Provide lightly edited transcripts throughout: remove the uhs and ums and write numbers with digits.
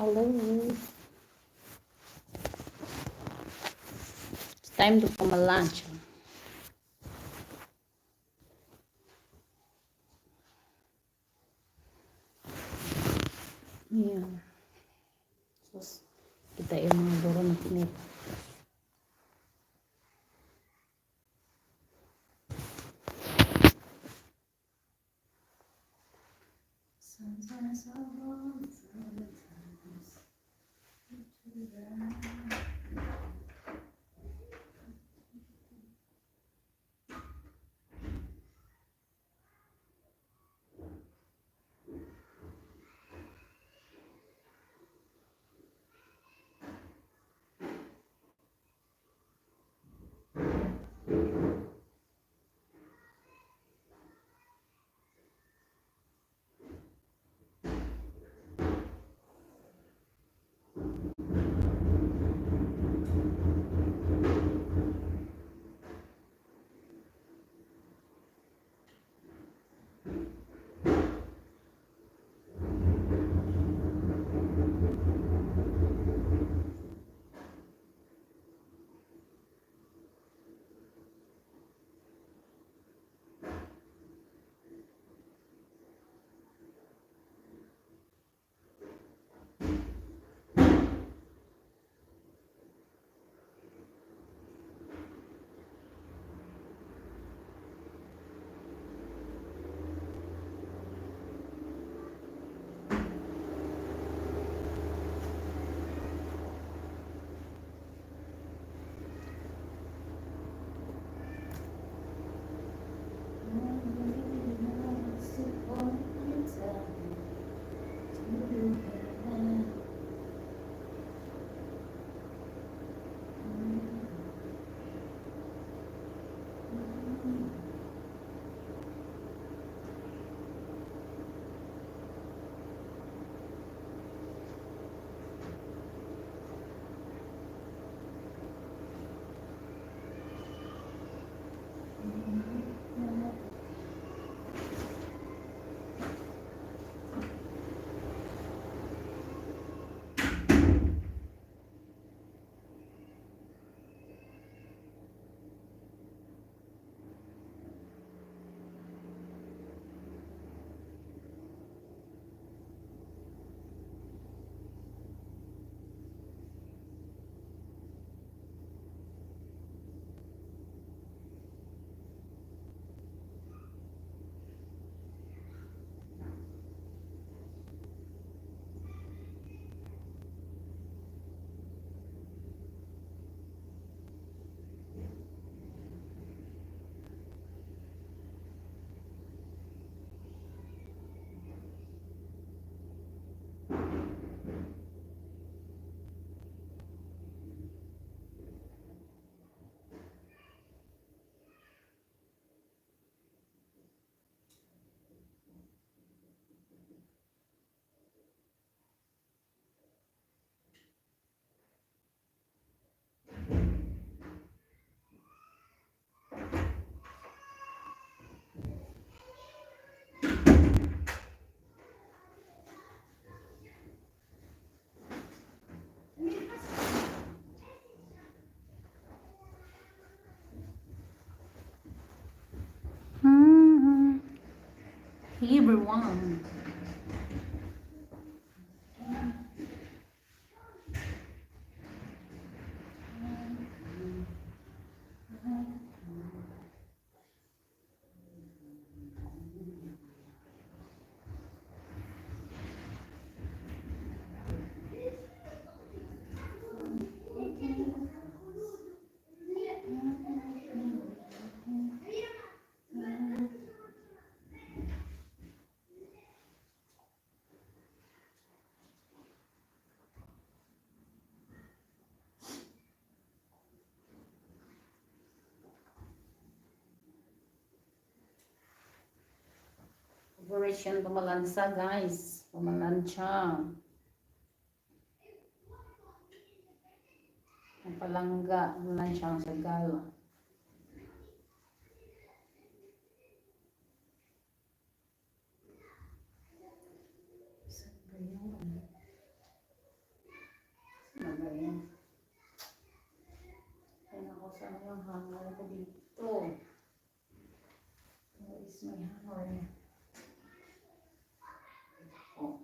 Hello. It's time to come a lunch. Yan. Sus, kita yung mga duro na pinit. Hey everyone. Operation Pamalansa guys. Pamalansa. Ang palangga. Pamalansa ang sagal. Or, oh.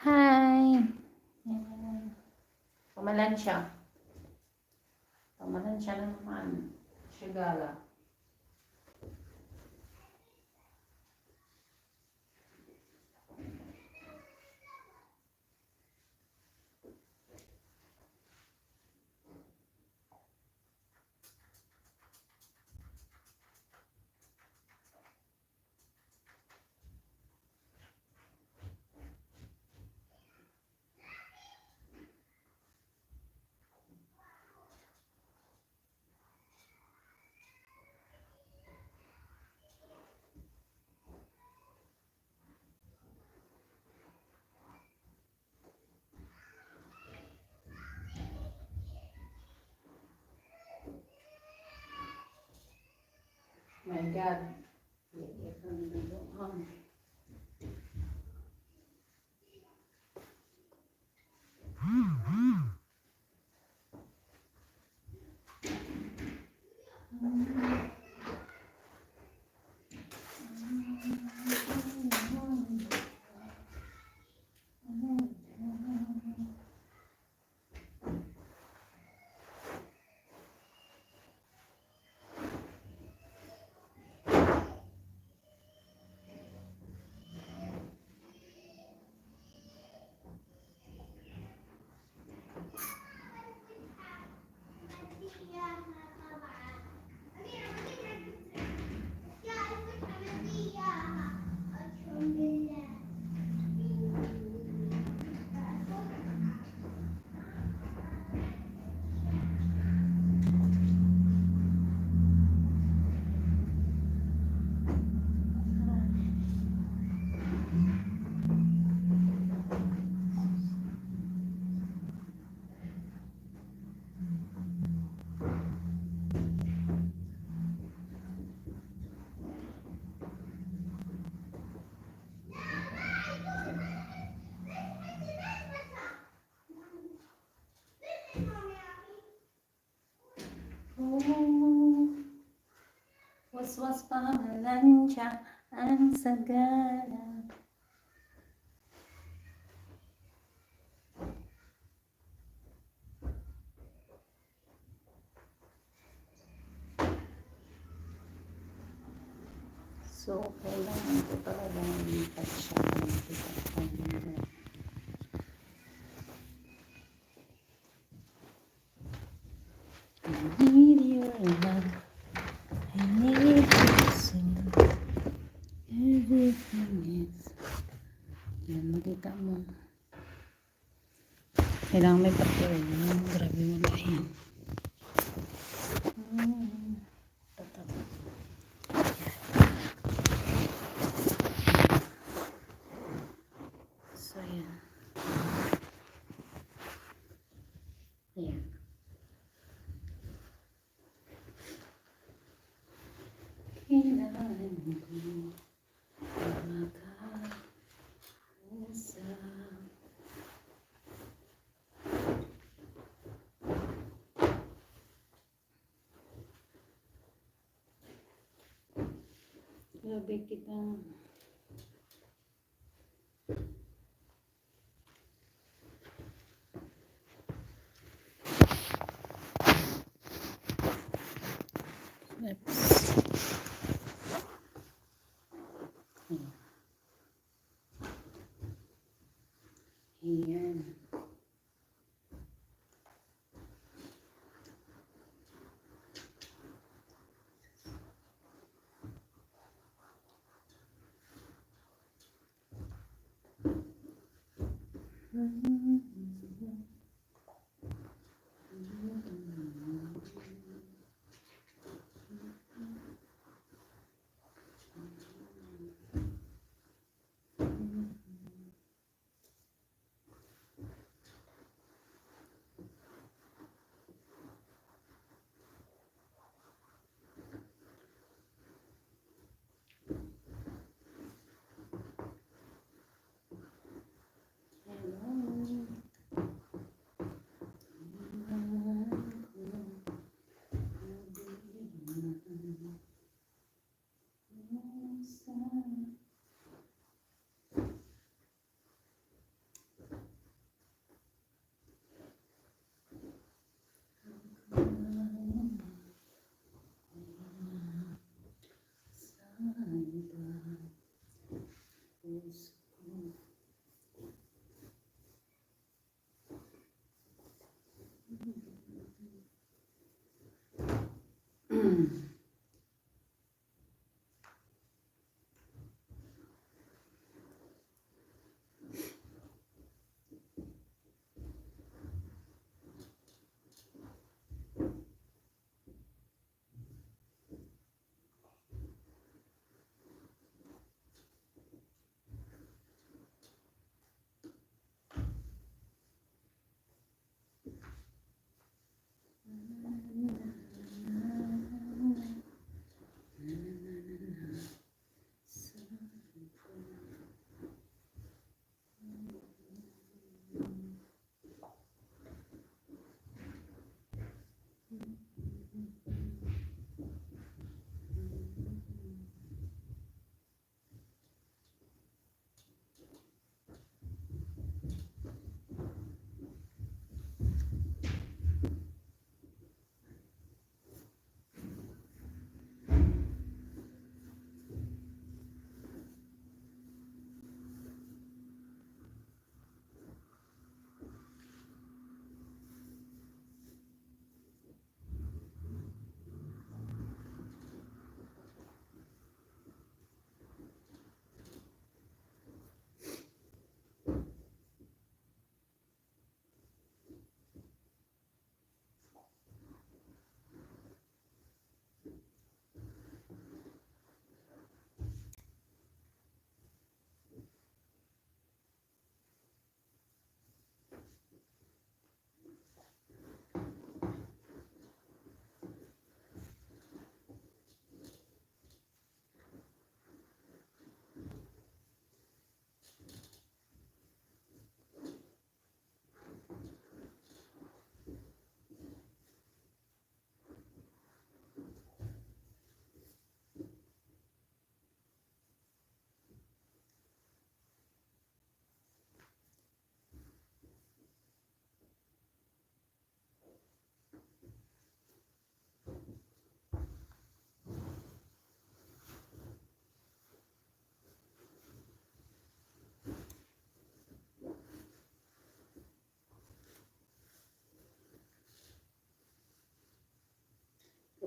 Hi! Ayan. Pamalan siya. Pamalan siya naman. Sigala. My God. Iyak ang duduhan. was pamalansya ang sagana. So, kailangan ko talaga lipat siya ng kita. I need your love. I need you soon. Everything is. Yan, makita mo. Kailangan may papel. Grabe mo na yan. Tatap. So, yan. Ayan. Kailangan ko makausap. Grabe kita. Oops. Ayan.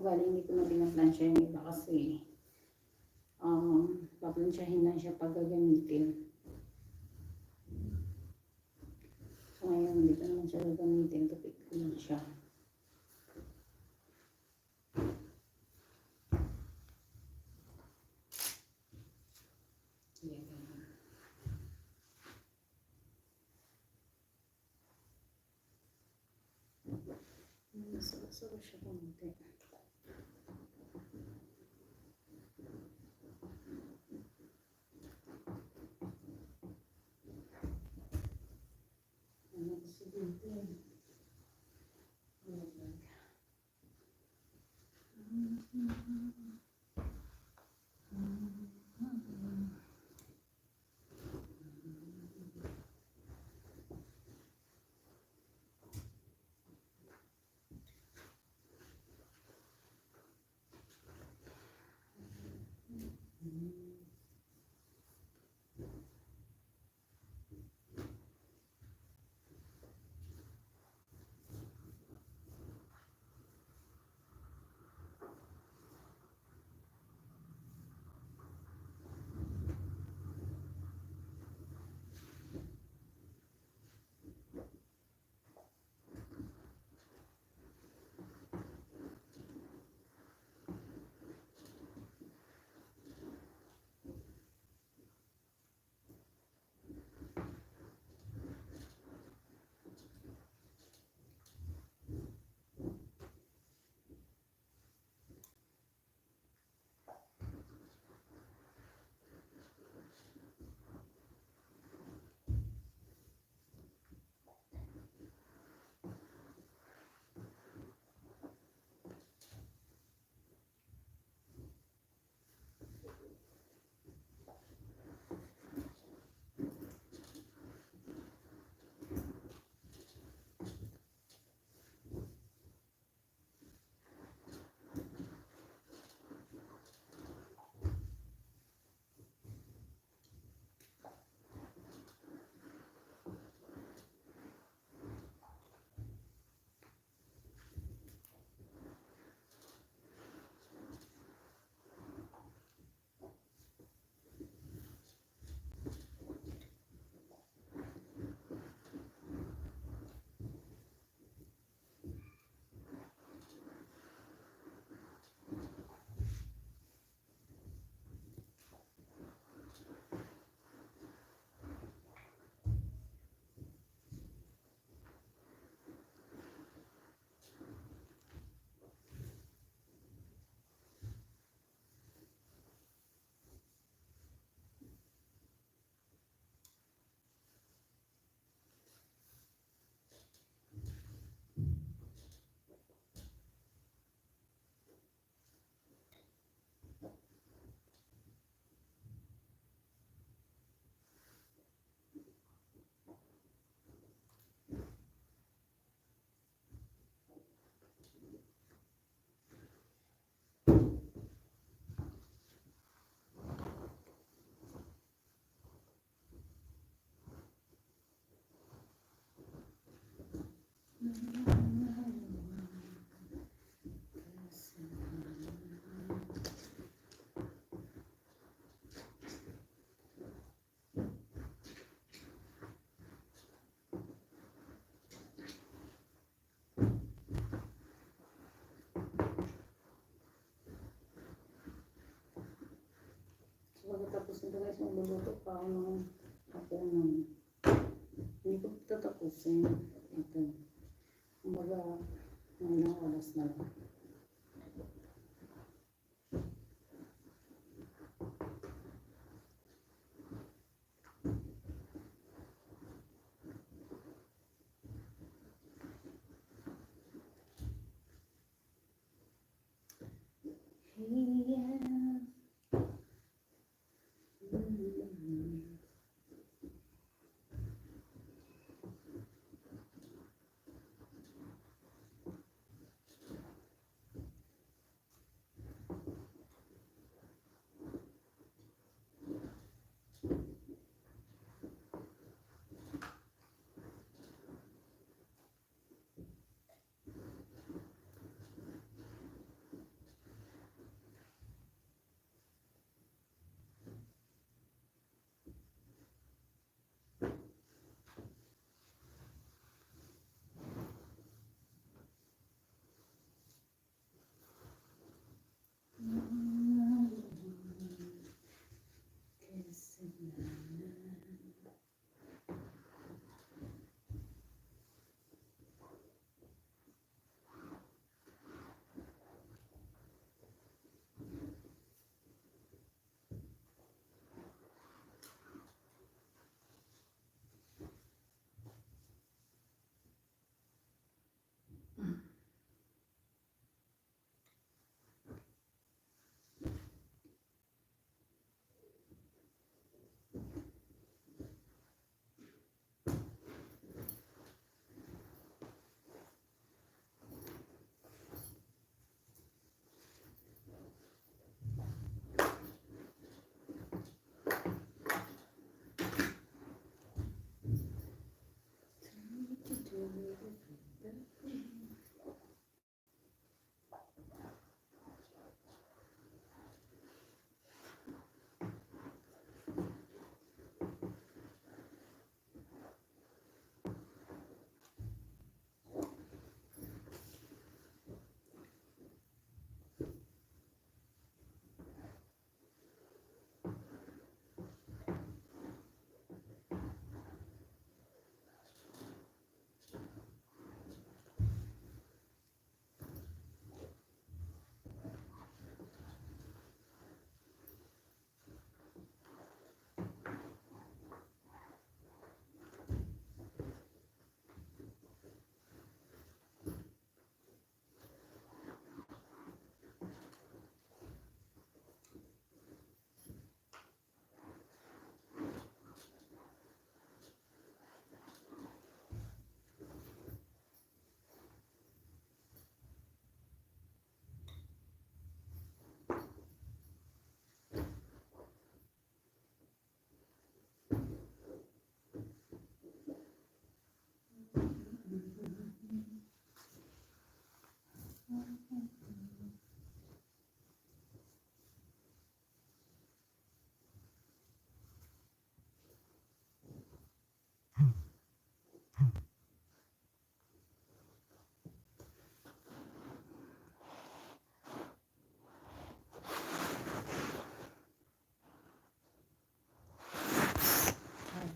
bali hindi ko na pinaplansya yung iba kasi paplansyahin na siya pag gagamitin. So ngayon, hindi ko naman siya gagamitin. Tupit ko lang siya. Masarap siya konti. Ano kasi dito eh. Pagkatapos nito guys, magluluto pa ako ng hapunan. Hindi ko tatapusin. Ito. Kumbaga, mga oras na lang.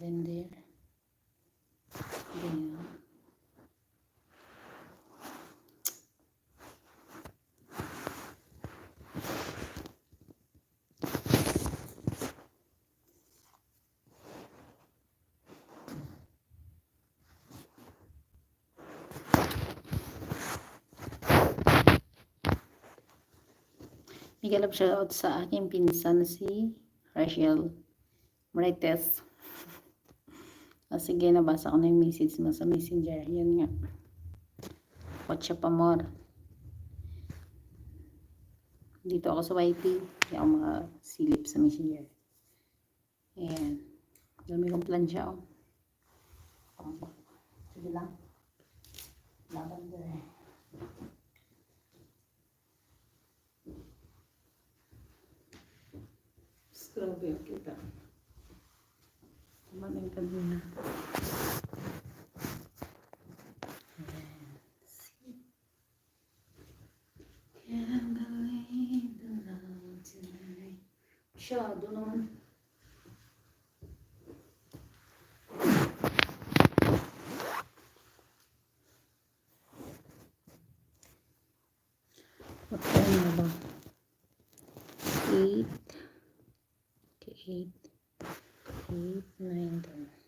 Lavender. Ganyan. Big love shoutout sa aking pinsan si Rachel Marites. Sige, nabasa ko na yung message mo sa messenger. Yan nga. Kotse pa more. Dito ako sa YT. Hindi ako makasilip sa messenger. Ayan. Dami kong plansya. Sige lang. Lavender. Grabe yung kita. Maling kanina. Can't believe the love tonight. Masyado naman. What time na ba? 8. Okay, 8, 9, 10.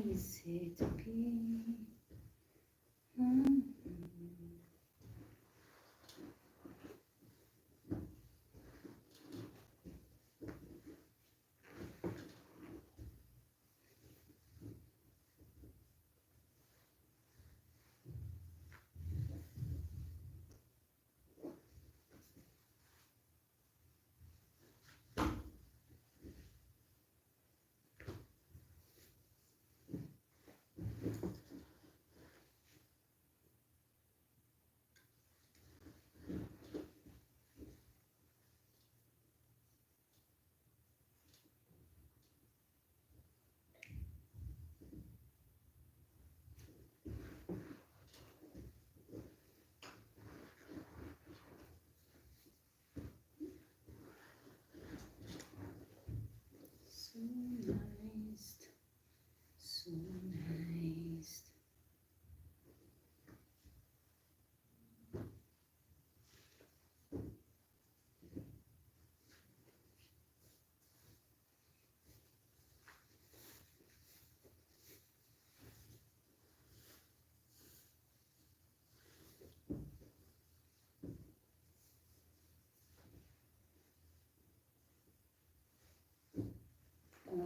Easy to be. So nice. So nice.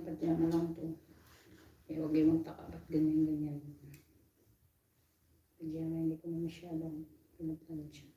Pagkatyan mo lang to. Eh, huwag yung magtaka ba't ganyan-ganyan. Pagyan mo, hindi ko na masyadong pinaplansya.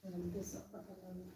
Walang gusto pa talaga.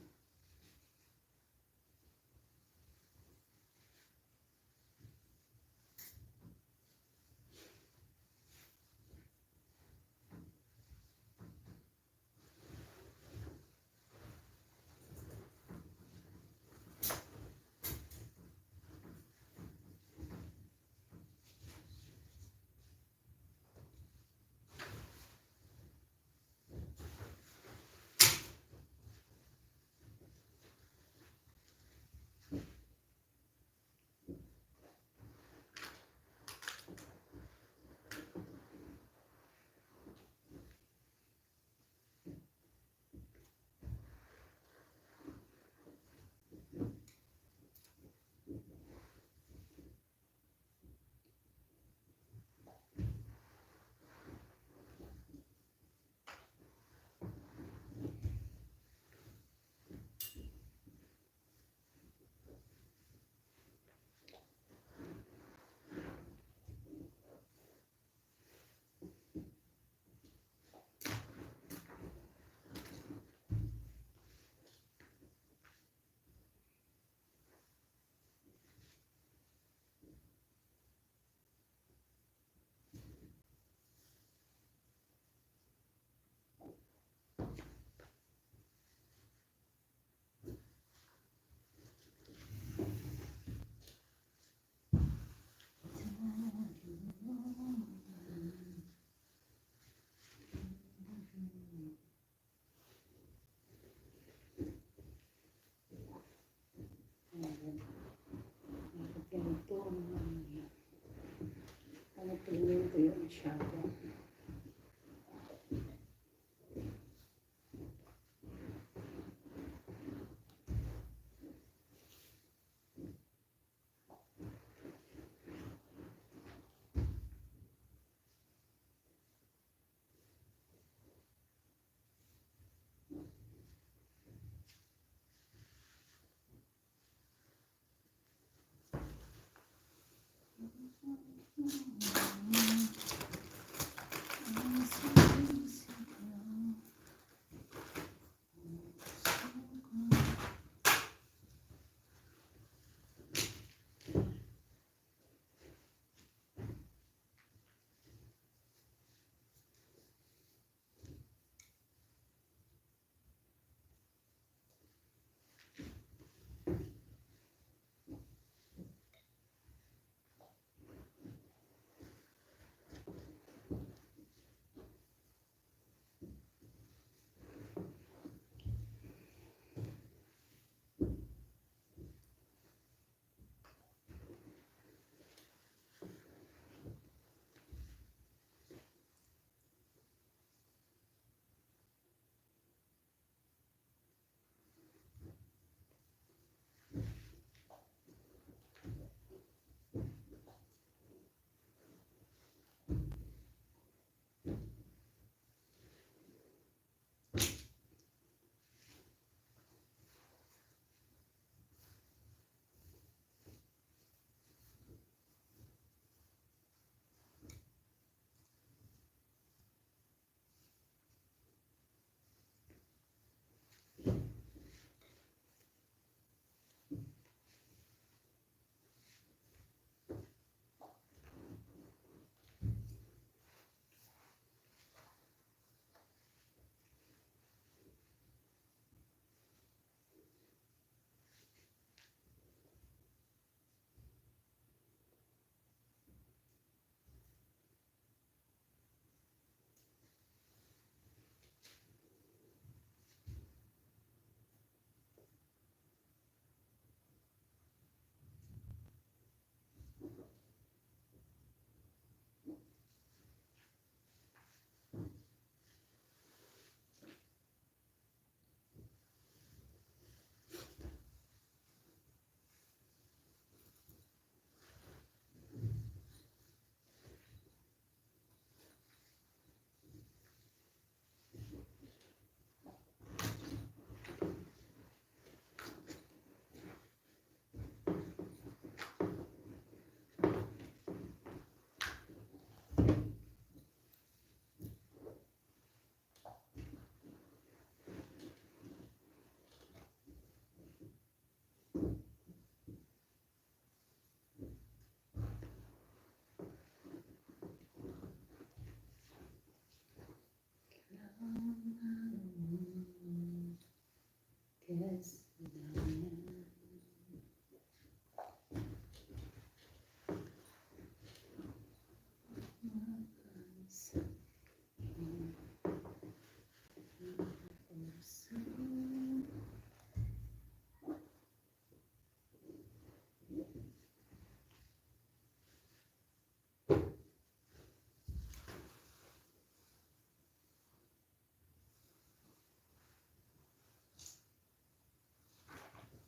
Yes.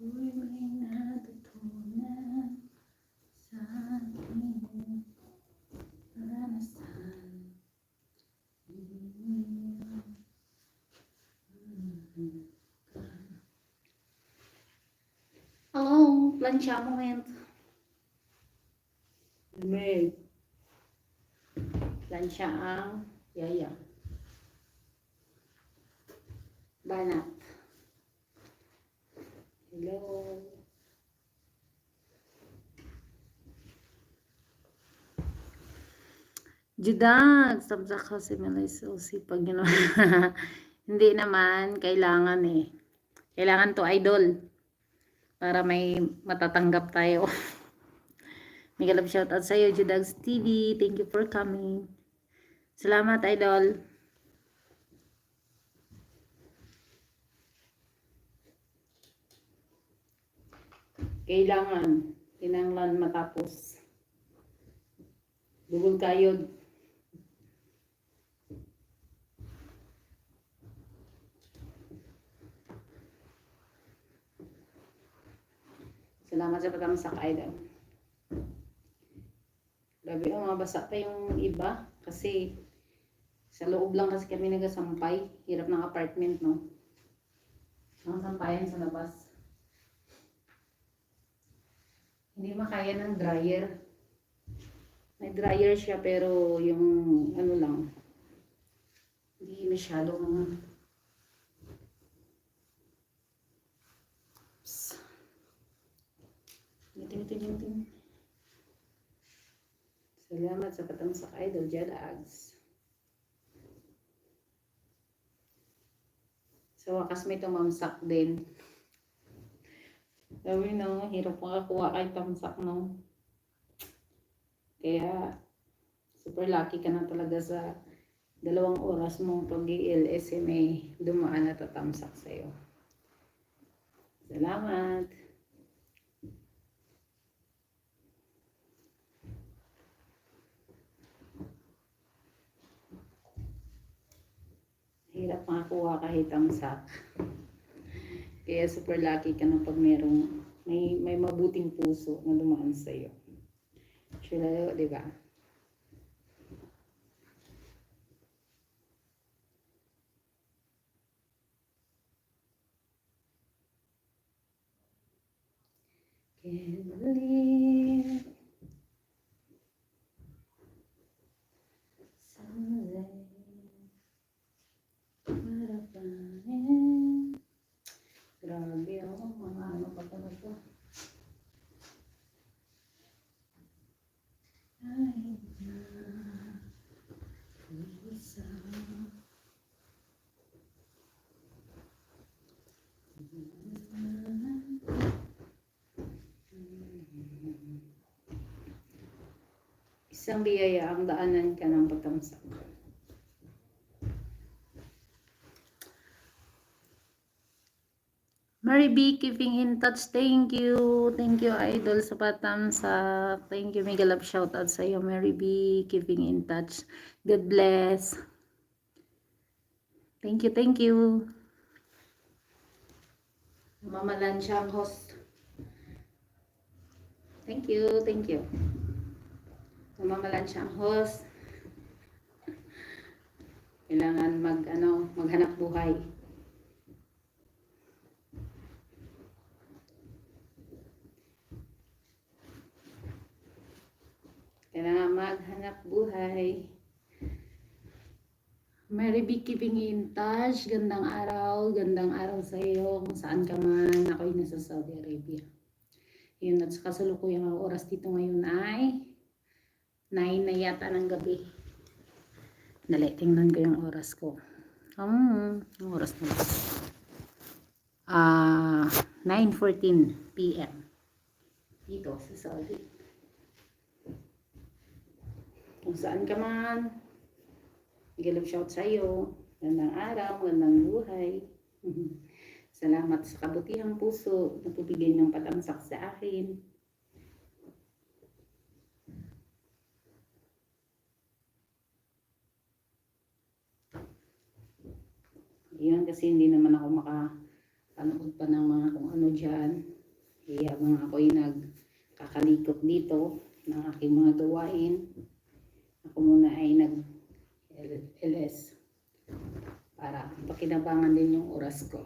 Uy, may natutunan sa aking karanasan. Hello, plancha mo ngayon. Lamig. Plancha ang yaya. Banat. Hello. Judag, sabsak kasi Malaysia pag yun. Hindi naman, kailangan eh. Kailangan to idol. Para may matatanggap tayo. Mega love shoutout sa iyo, Judags TV. Thank you for coming. Salamat, idol. Kailangan. Kinanglan matapos. Bugol kayod. Salamat sa pagkamasak, idol. Grabe, mabasa pa yung iba. Kasi sa loob lang kasi kami nagasampay. Hirap ng apartment, no? Ang sampayan sa labas. Hindi makaya ng dryer. May dryer siya pero yung ano lang, hindi masyadong Ting. Salamat sa patamsak idol, Jadags. Sa wakas may tumamsak din. Sabi no, hirap makakuha kay tamsak no. Kaya super lucky ka na talaga sa 2 oras mong pag-i-LS may dumaan at tatamsak sa'yo. Salamat. Hirap makakuha kahit tamsak. Kaya super lucky ka na pag may mabuting puso na dumaan sa'yo. Sure, di ba? Can't believe someday marapanin. Grabe ako, mga ano pa talaga. Ay na, isa. Isang biyaya ang daanan ka ng patamsak. Mary B, keeping in touch. Thank you. Thank you, idol, sa patamsak. Thank you. Mega love shoutout sa iyo, Mary B, keeping in touch. God bless. Thank you, thank you. Mamalan siya ang host. Thank you, thank you. Mamalan siya ang host. Kailangan maghanap buhay. Kailangan maghanap buhay. Mary B, keeping in touch. Gandang araw sa iyo kung saan ka man. Ako'y nasa Saudi Arabia. Yun, at sa kasalukuyang oras dito ngayon ay 9 na yata ng gabi. Dali, tingnan ko yung oras ko. Ang oras na. 9:14 PM. Dito sa Saudi. Kung saan ka man, give shout sa iyo. Gandang araw, gandang buhay. Salamat sa kabutihang puso na pubigay ng patamsak sa akin. Yan, kasi hindi naman ako makapanood pa ng mga kung ano dyan. Kaya mga ako'y nagkakalikot dito ng aking mga gawain. Ako muna ay nag-LS para pakinabangan din yung oras ko.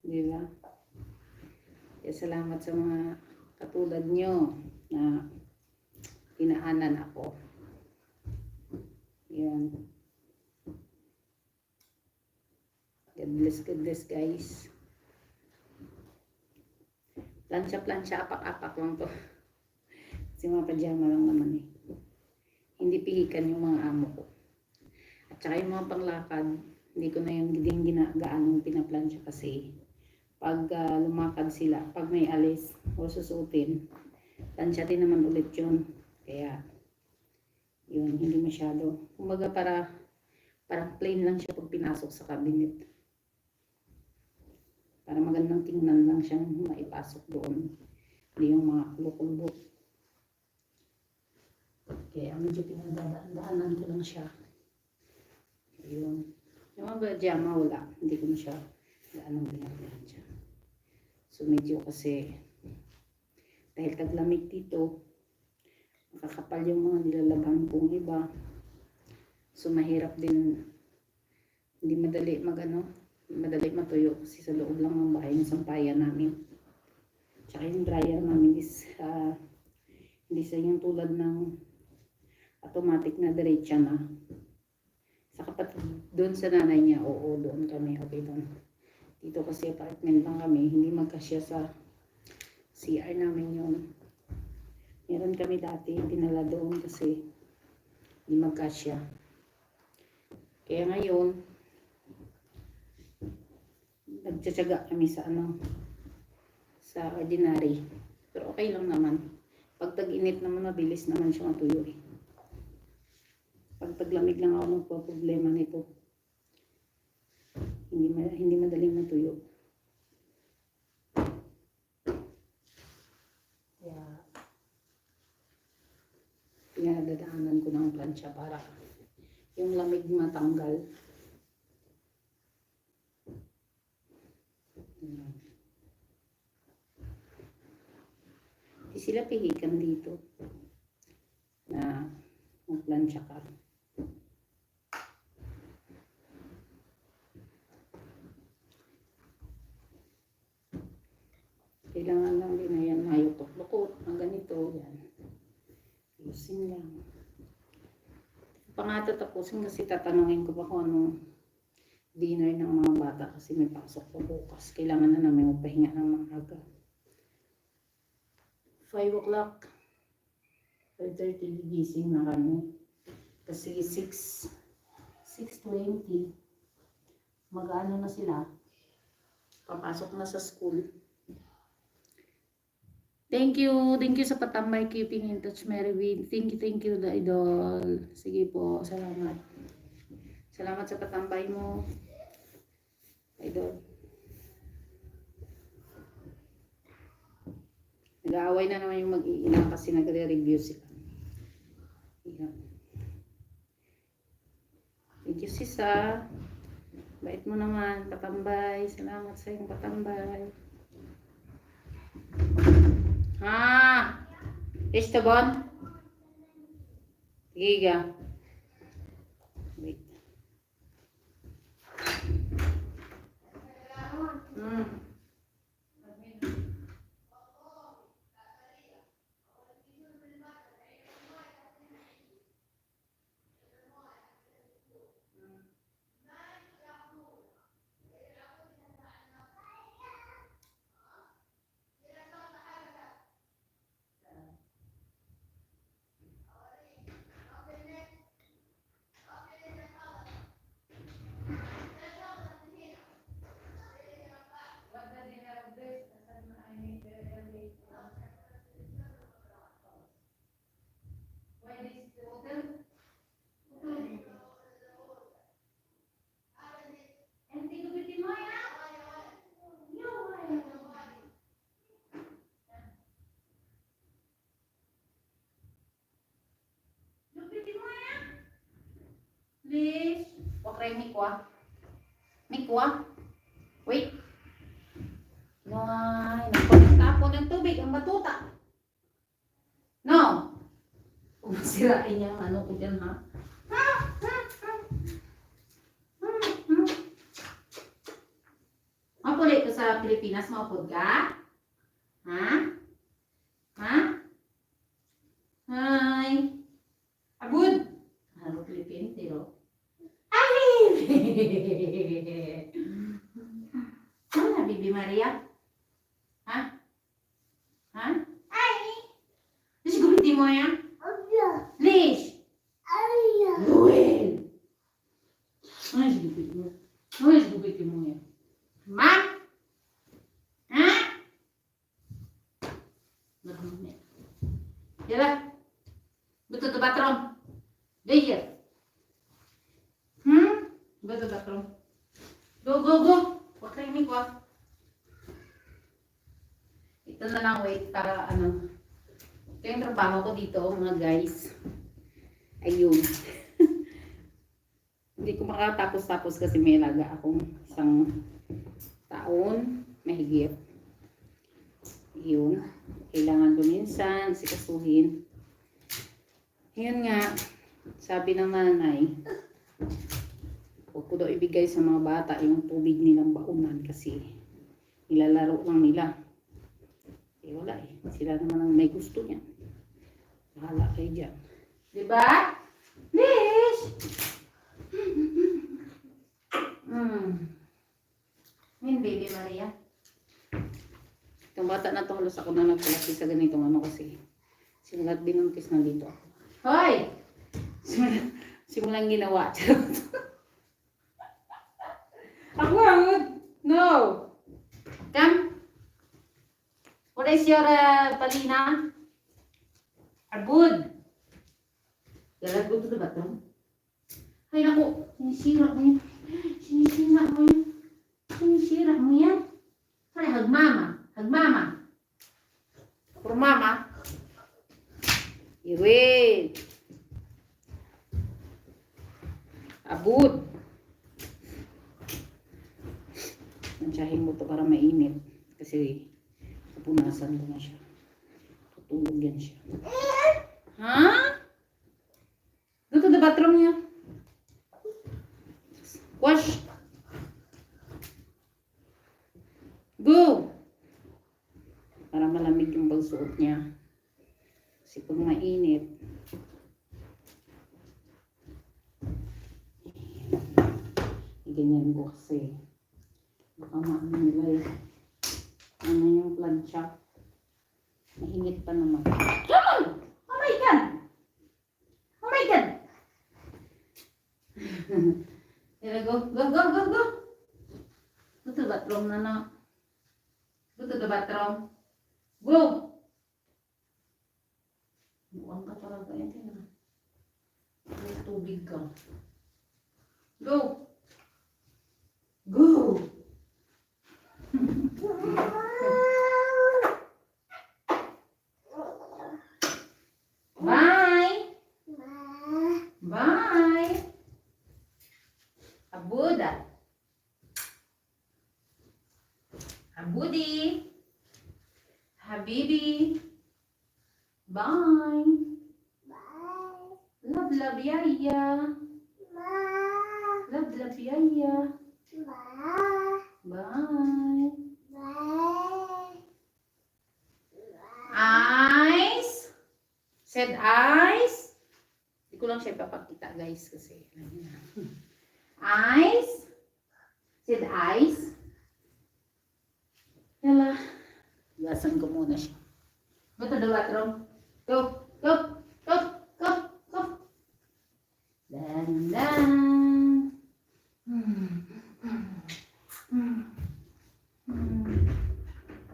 Di ba? Kaya salamat sa mga katulad nyo na pinaanan ako. Yan. God bless guys. Plansya, apak-apak lang to. Kasi mga pajama lang naman eh. Hindi pihikan yung mga amo ko. At saka yung mga panglakad, hindi ko na yung gaanong pinaplansya kasi pag lumakad sila, pag may alis o susutin, plansyatin naman ulit yun. Kaya, yun, hindi masyado. Kumbaga parang plain lang siya pag pinasok sa cabinet. Para magandang tingnan lang siyang maipasok doon. Hindi yung mga kulbo-kulbo. Kaya medyo pinagdadaanan ko lang siya. Ayun. Yung mga pajama wala. Hindi ko na siya gaanong binagyan siya. So medyo kasi dahil taglamig dito, makakapal yung mga nilalaban kong iba. So mahirap din, hindi madali madali matuyo kasi sa loob lang ng bahay ng sampayan namin. Tsaka yung dryer namin is Hindi sa yung tulad ng automatic na diretsa na. Sa kapatid, doon sa nanay niya, oo, doon kami, okay doon. Dito kasi apartment lang kami, hindi magkasya sa CR namin yun. Meron kami dati, dinala doon kasi hindi magkasya. Kaya ngayon, nagtsatsaga kami sa sa ordinary. Pero okay lang naman. Pag tag-init naman, mabilis naman siya matuyo eh. Pag taglamig lang ako magpa-problema nito. Hindi madaling matuyo. Kaya, pinadadaanan ko ng plancha para yung lamig matanggal. Hindi sila pihikan dito na magplansya ka. Kailangan lang din na yan mayutok-lukot ang ganito. Yan. Ayusin lang. Pa nga tatapusin kasi tatanungin ko pa kung anong dinner ng mga bata kasi may pasok pa bukas. Kailangan na namin magpahinga ng maaga. 5 o'clock. 5:30 gising na kami. Kasi 6:20 mag-ano na sila. Papasok na sa school. Thank you sa patambay, keeping in touch, Mary Win. Thank you, the idol. Sige po, salamat. Salamat sa patambay mo, idol. Nag-aaway na naman yung mag-iina kasi nagre-review sila. Ayan. Thank you, sisa. Bait mo naman, patambay. Salamat sa iyong patambay. Ha? Esteban? Giga. Wait. Please. Okay, Mikwa. Mikwa. Wait. No, nagpapatapon ng tubig ang batuta. No. Sirain niya ang ano ko dyan, ha? Mapulit ka sa Pilipinas, maupod ka? Ha? Ha? Hi. Agud. Halo Pilipin, tiro. Ay! Ano, Bibi Maria? Ha? Ha? Ay! Lish, gumitin mo yan? Lish! Luel! Ay, gumitin mo. Ay, gumitin mo yan. Ma? Ha? Yala. Go to the bathroom. Lay here. Go to the bathroom. Go. Huwag kayo mikwa. Ito na lang, wait, para ano. Ito yung trabaho ko dito, mga guys. Ayun. Hindi ko makatapos-tapos kasi may alaga akong isang taon, mahigit. Yun. Kailangan luminsan, sikasuhin. Yun nga, sabi ng nanay, huwag ko daw ibigay sa mga bata yung tubig nilang baunan kasi nilalaro lang nila. Eh wala eh. Sila naman ang may gusto niya. Bahala kayo dyan. Diba? Lish! Yun, baby Maria. Itong bata na to, halos ako na nagpalaki sa ganitong ano kasi. Simulat binuntis na dito ako. Hoy! Simulang ginawa. Ako agad. No! Come. What is your palina? Arbud. Let's go to the bathroom. Ay naku, sinisira mo yan. Sinisira mo yan. Sinisira mo yan. Sorry, hug mama. Hug mama. For mama. Iwin. Abud. Nansyahin mo to para mainit. Kasi pupunasan ko na siya. Tutulog yan siya. Ha? Go to the bathroom niya. Wash. Go. Para malamig yung pagsuot niya. Kasi pag mainit, ganyan ko kasi. Baka maano nila eh. Ano yung plancha. Mainit pa naman. Oh my God! Oh my God! There go. Go, go, go, go. Go to the bathroom na na. Go to the bathroom. Go! Buwan ka talaga yan. May tubig ka. Go! Go! Bye! Bye! Abuda! Abudi! Habibi! Bye! Love, love, yaya! Love, love, yaya! Bye! Eyes! Said eyes! Hindi ko lang siya ipapakita guys kasi. Eyes! Said eyes! Yala. Gasan ko muna siya. Go to the bathroom. Go! Go! Go! Go! Go! Dan! Dan!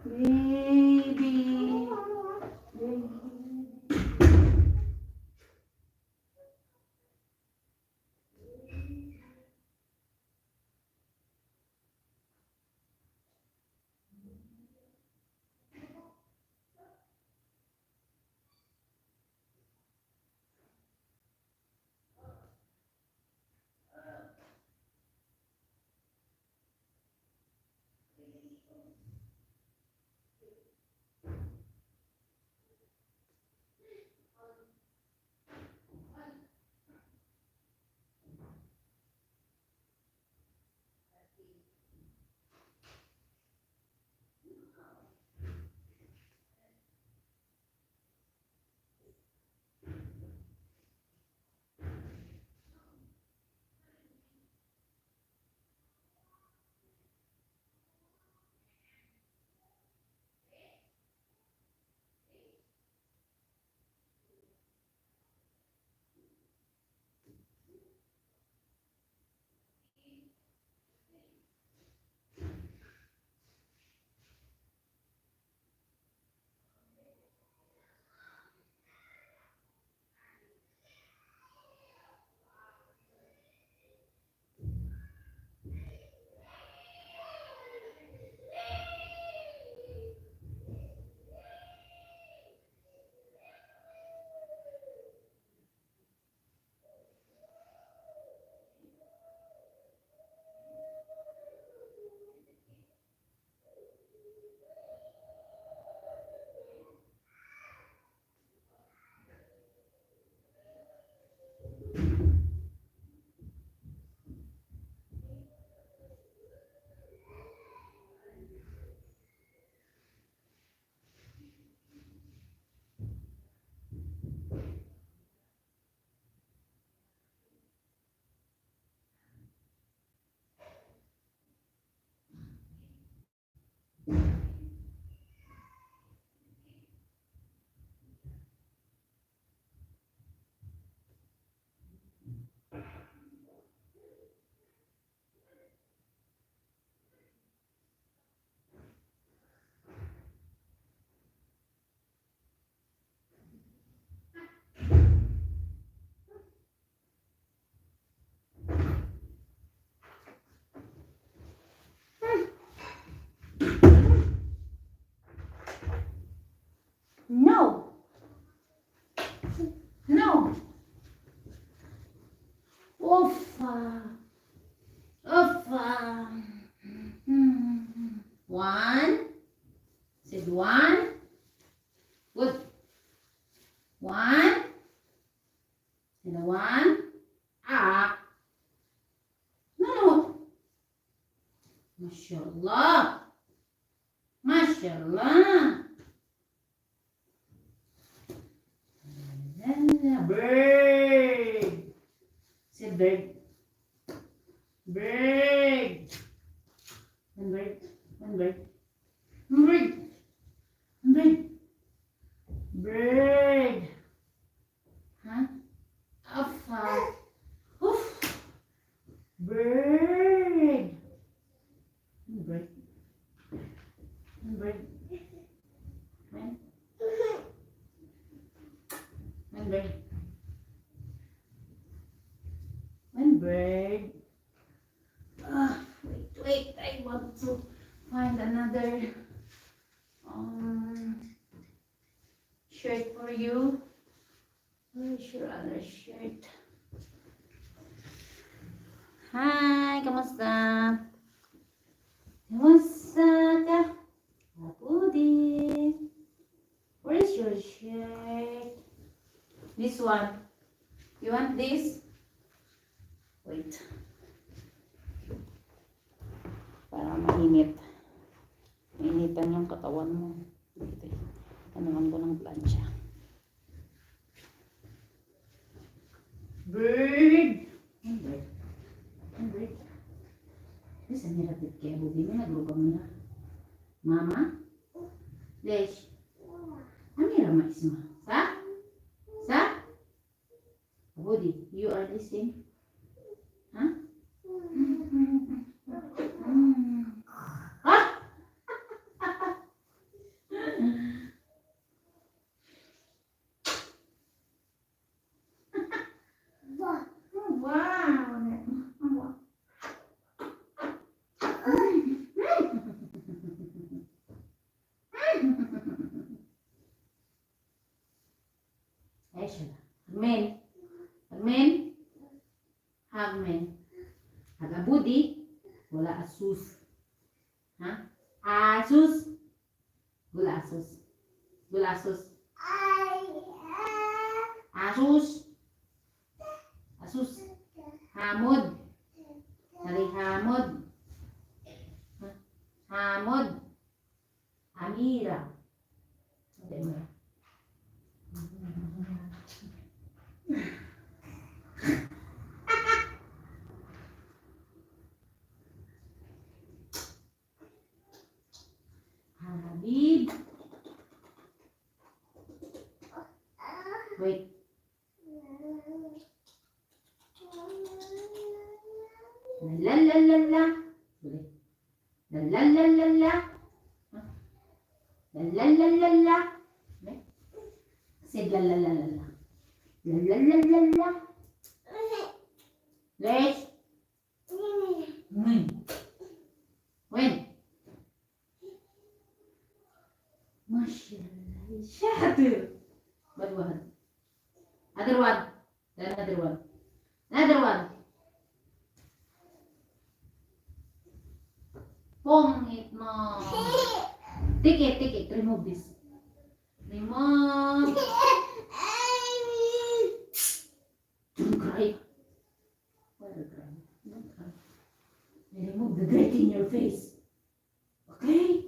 Baby! Baby! No. No. Uffa. Uffa. One. Said one. Good. One. And one. Ah. No. Mashallah. Mashallah. Bird. Say bird. Bird. One bird. One bird. One bird. One bird. Bird. Huh? Alpha. Oof. Bird. One bird. One bird. One. One bird. One bird. Wait, I want to find another shirt for you. Where's your other shirt? Hi, kamusta? Kamusta ka? Kapudi. Where is your shirt? This one. You want this? Wait. Para mainit. Mainitan yung katawan mo. Dito. Anuhan ko ng plancha. Bird! Ang bird. Ang bird. Bisa nirapit kaya bubi na naglubang na. Mama? Lesh? Amira maisma. Sa? Sa? Budi, you are listening? Huh? Agmen. Agmen. Agmen. Agabudi. Wala asus. Ha? Asus. Wala asus. Wala asus. Asus. Asus. Hamod. Dari Hamod. Hamod. Amira. Okay, Amira. Habib. Wait. La la la la. La la la la la. La la la la la. Say la la la la la. La la la la la. Let's. When? Mashallah. Shatter. But one. Other one. Another one. Another one. Pong it, mom. Take it. Remove this. Remove. Don't cry. Why are you crying? Don't cry. Remove the dirt in your face. Okay?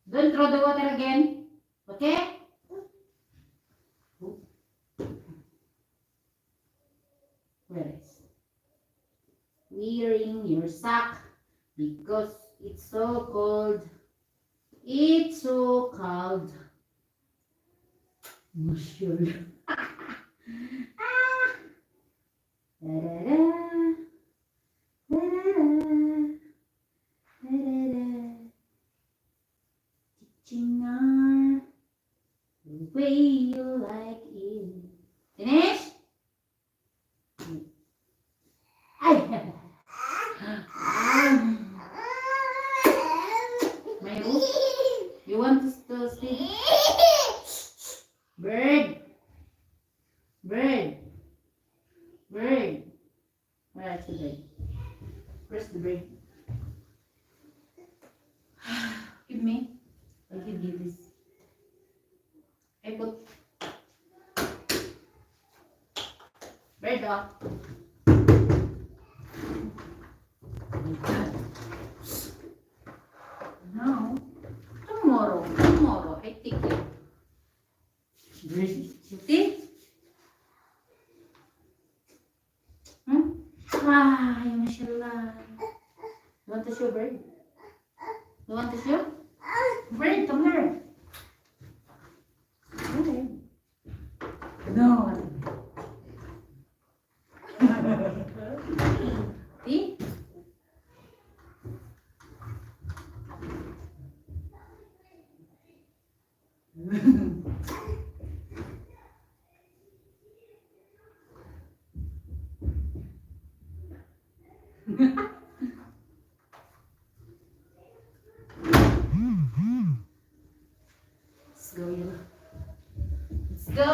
Don't throw the water again. Okay? Where is? Wearing your sock because It's so cold. It's so cold. Mushroom. Da-da-da. Da-da-da. Da-da-da. Chinar. The way you like it. Finish? Ay! Mayu, you want to still sleep? Bird! Bird! Bird! Where is the bird? Where's the bird? Give me. I'll give you this. I put bird off. Now, tomorrow, I take it. Bird, see? Ay, mashallah. You want to show bird? You want to show? Bird, come here. Okay. No. See? Let's go, Yula. Let's go.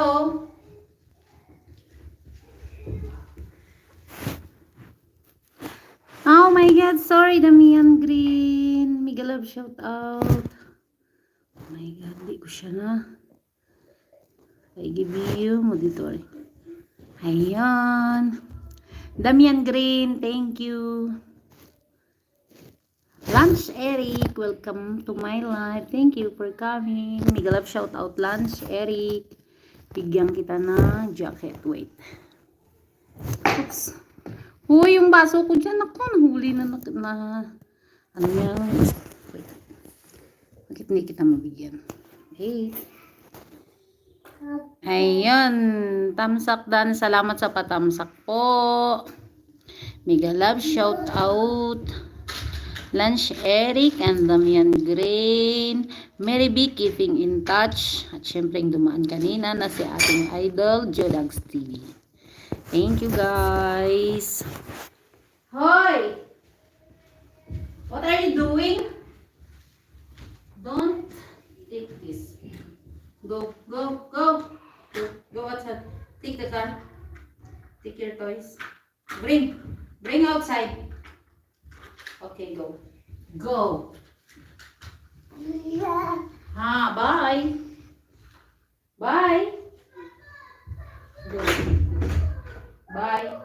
Oh my God, sorry, Damian Green. Mega love shout out. Oh my God, di ko siya na. Kay Gibiyo mo dito rin. Ayan. Damian Green, thank you. Lance Eric, welcome to my life. Thank you for coming. Mega love shout out, Lance Eric. Bigyan kita na jacket. Wait. Oops. Uy, yung baso ko dyan. Ako, nahuli na ano yan. Wait. Bakit hindi kita mabigyan? Hey. Ayun. Tamsak Dan. Salamat sa patamsak po. Mega love shout out. Lunch Eric and Damian Green. Mary B keeping in touch. At syempre yung dumaan kanina na si ating idol, Jodags TV. Thank you guys. Hoy! What are you doing? Don't take this. Go, go, go. Go, go outside. Take the car. Take your toys. Bring outside. Okay, go. Go. Ha, bye. Bye. Go. Bye.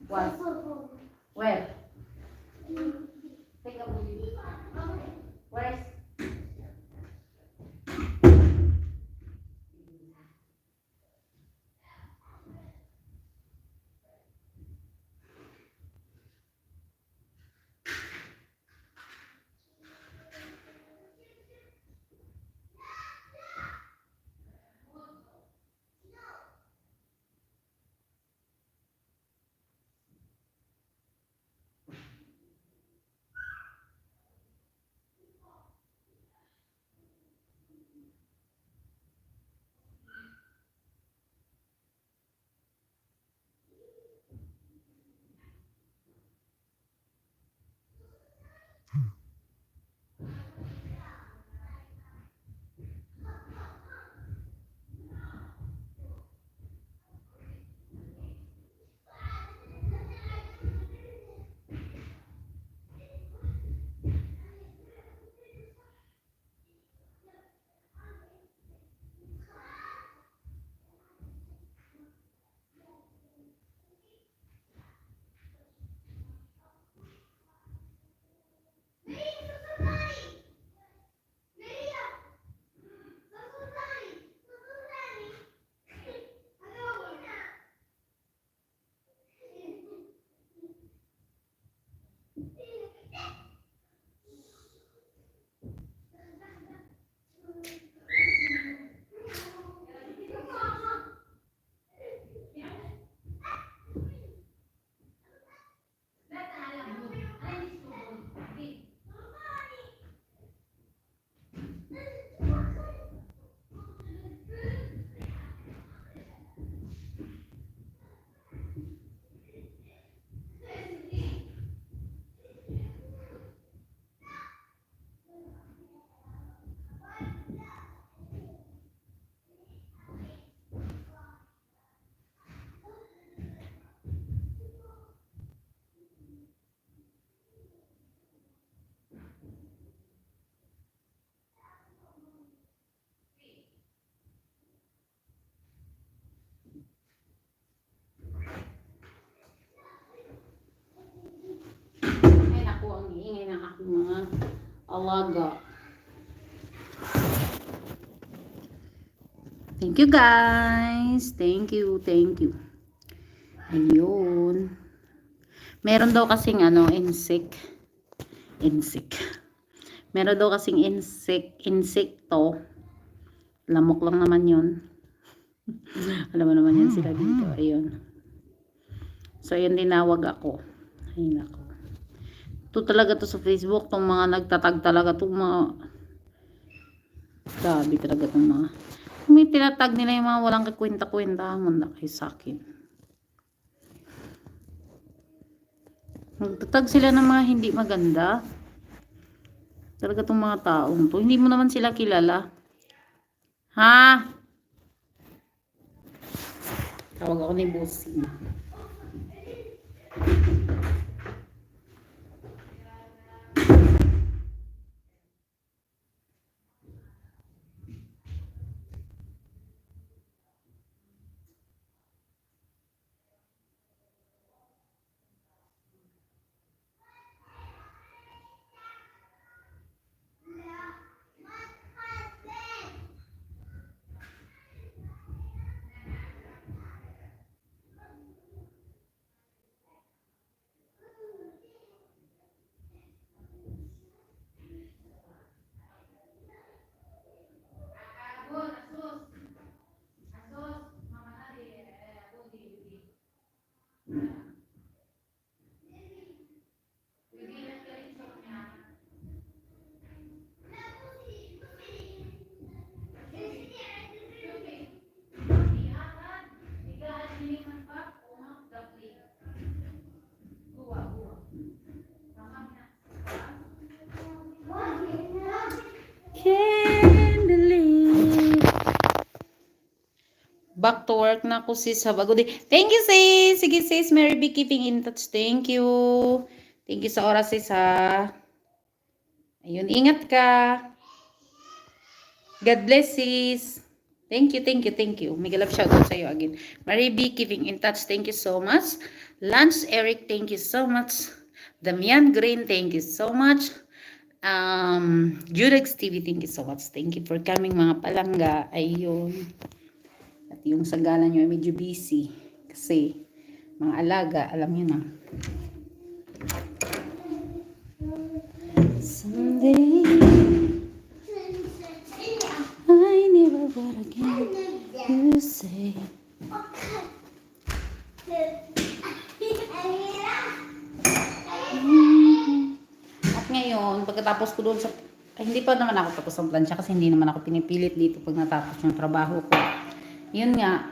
What? Where? Take a movie. Where's? alaga. Thank you guys. Thank you. Ayun. Meron daw kasing insect. Meron daw kasing insekto. Lamok lang naman 'yon. Alam mo naman yan sila dito. Ayun. So, ayun tinawag ako. Ayun ako. Ito talaga to sa Facebook. Itong mga nagtatag talaga. Itong mga grabe talaga itong mga may tinatag nila yung mga walang kakwenta-kwenta. Manda kayo sa akin. Nagtatag sila ng mga hindi maganda. Talaga itong mga taong to. Hindi mo naman sila kilala. Ha? Tawag ako ni Bossing. Back to work na ako sis. Have a good day. Thank you sis. Sige sis. Mary be keeping in touch. Thank you. Thank you sa oras sis ha. Ayun. Ingat ka. God bless sis. Thank you. Mega love shout out sa iyo again. Mary B keeping in touch. Thank you so much. Lance Eric. Thank you so much. Damian Green. Thank you so much. Jurex TV. Thank you so much. Thank you for coming mga palangga. Ayun. At yung sagala nyo ay medyo busy. Kasi, mga alaga, alam nyo na. Someday, I never would again, you say. At ngayon, pagkatapos ko doon sa... hindi pa naman ako tapos ang plansya kasi hindi naman ako pinipilit dito pag natapos yung trabaho ko. Yun nga.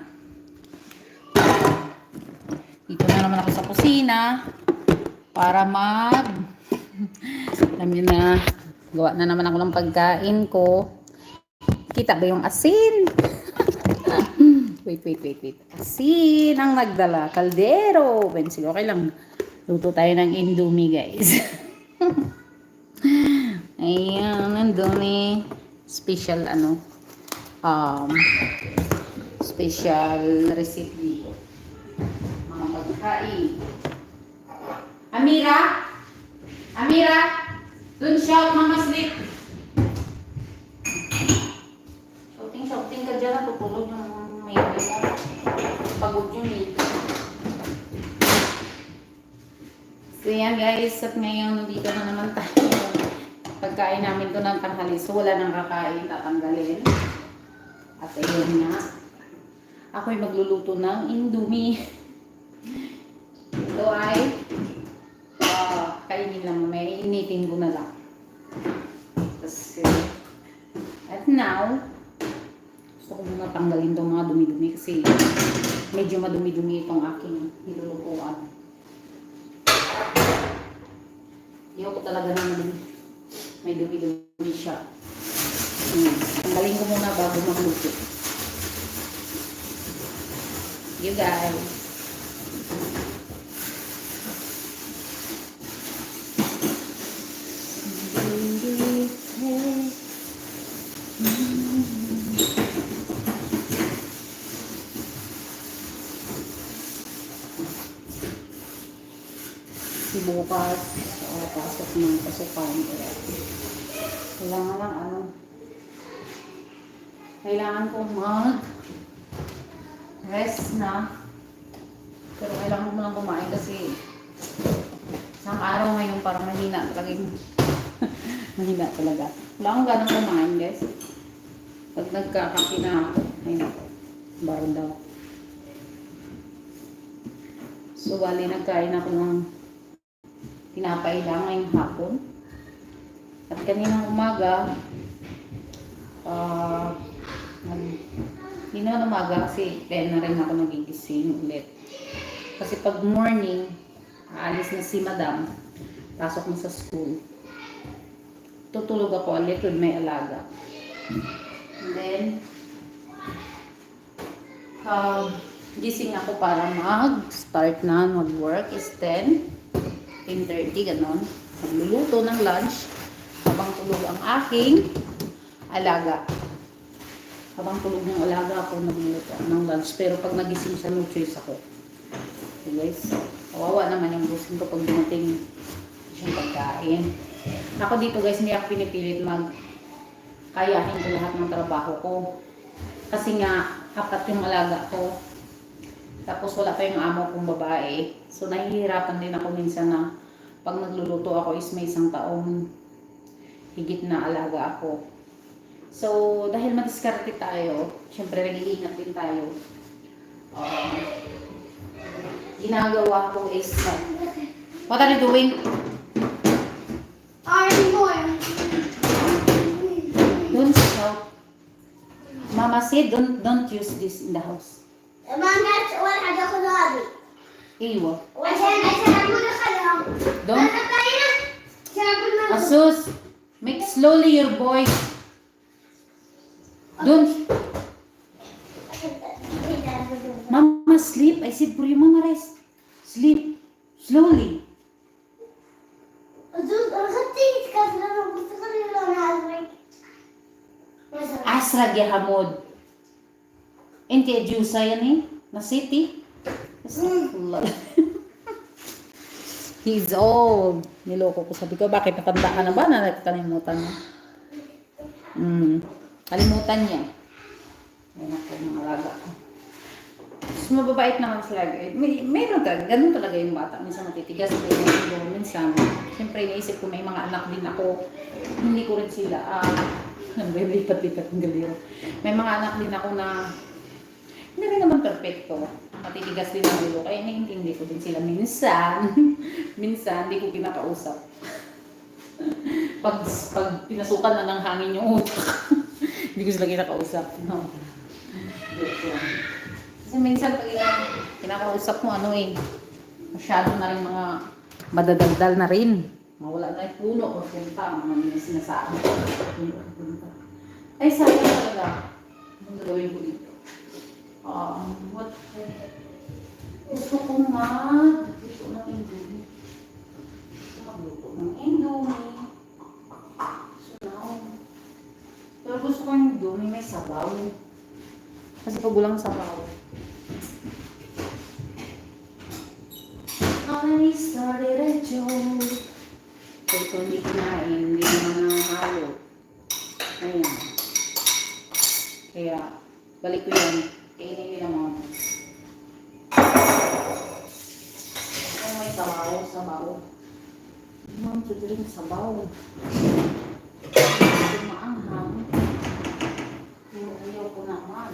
Dito na naman ako sa kusina para alam nyo na, gawa na naman ako ng pagkain ko. Kita ba yung asin? Wait. Asin ang nagdala. Kaldero. Sige, okay lang. Luto tayo ng Indomie, guys. Ayan, Indomie. Special, special recipe. Mga pagkain. Amira, don't shout, mama sleep. Shouting ka dyan, natutulog yung may mo. Pagod yun eh. So yan guys, at ngayon dito na naman tayo. Pagkain namin to ng tanghali. So wala nang kakain, tatanggalin. At ayun nga. Ako'y magluluto ng Indomie. Ito ay kainin lang. May initin ko na lang. Tapos, at now, gusto ko muna tanggalin itong mga dumi-dumi kasi medyo madumi-dumi itong aking nilulutuan. Ayaw ko talaga naman may dumi-dumi siya. Tanggalin ko muna bago magluto. You guys. Bukas pasok ng pasukan. Kaya, kailangan lang kailangan kong rest na. Pero kailangan ko lang kumain kasi isang araw ngayon parang mahina talaga yung mahina talaga. Wala akong ganang kumain, guys. Pag nagkakape na ako, ayun ako, baron daw. So, bali nagkain ako ng tinapay lang ngayong hapon. At kaninang umaga, hindi na umaga kasi 10 na rin ako nagigising ulit. Kasi pag morning, aalis na si madam, pasok na sa school. Tutulog ako ulit with may alaga. And then, gising ako para mag-start na mag-work is 10:30, ganon. Magluluto ng lunch habang tulog ang aking alaga. Habang tulog ng alaga ako, nagluluto ng lunch. Pero pag nagising siya, no choice ako. So guys, kawawa naman yung busing ko pag dumating siyang pagkain. Ako dito guys, hindi ako pinipilit kayahin ko lahat ng trabaho ko. Kasi nga, 4 yung alaga ko. Tapos wala pa yung amo kong babae. So nahihirapan din ako minsan na pag nagluluto ako is may 1 taong higit na alaga ako. So dahil madiskarte tayo, syempre nag-iingat din tayo. Ginagawa ko is, what are you doing? Don't shout. Mama said don't use this in the house. ايوه don't Asus, make slowly your voice. Don't. Mama sleep. I said for you, Mama rest. Sleep slowly. Asra ya Hamod. Inti juice yan eh. Na city. He's old. Niloko ko. Sabi ko, bakit natanda ka na ba? Nakalimutan mo. Kalimutan niya. Ayan ako, mga alaga ko. So, mababait naman sila. Mayroon talaga. Ganun talaga yung bata. Minsan matitigas. Minsan. Siyempre, naisip ko may mga anak din ako. Hindi ko rin sila. Lipat-lipat ng galero. May mga anak din ako na hindi rin naman perfecto. Matitigas din ang ulo. Kaya naiintindi ko din sila minsan. Minsan, hindi ko pinakausap. Pag pinasukan na ng hangin yung utak, hindi ko sila kinakausap. No. Kasi minsan, pag kinakausap mo, masyado na rin mga madadagdal na rin. Mawala na yung puno o punta. Mga sinasabi. Ay, sayang talaga. Anong gagawin ko dito? What? Gusto ko magluto ng indomie. Magluto ng indomie. So now, pero gusto ko yung indomie may sabaw. Kasi pag walang sabaw. I started a joke. Kaya kung hindi kinain, hindi naman nanghalo. Ayan. Kaya, balik ko yan. Kainin nila mga. Kung may sabaw. Ma'am, tutuling sabaw. Kung maanghang. Ayaw ko naman.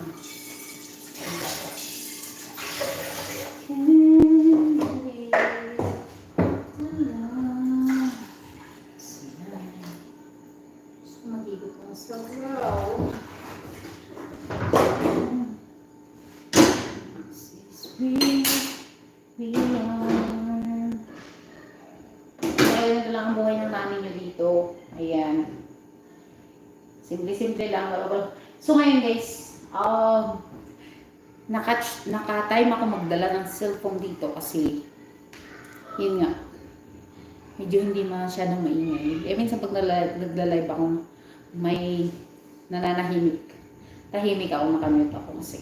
Ito lang ang buhay ng mami nyo dito. Ayan. Simple-simple lang. So ngayon guys, naka-time ako magdala ng cellphone dito kasi yun nga, medyo hindi masyadong maingay. Minsan pag nagla-live ako, may nananahimik. Tahimik ako, nakamute ako kasi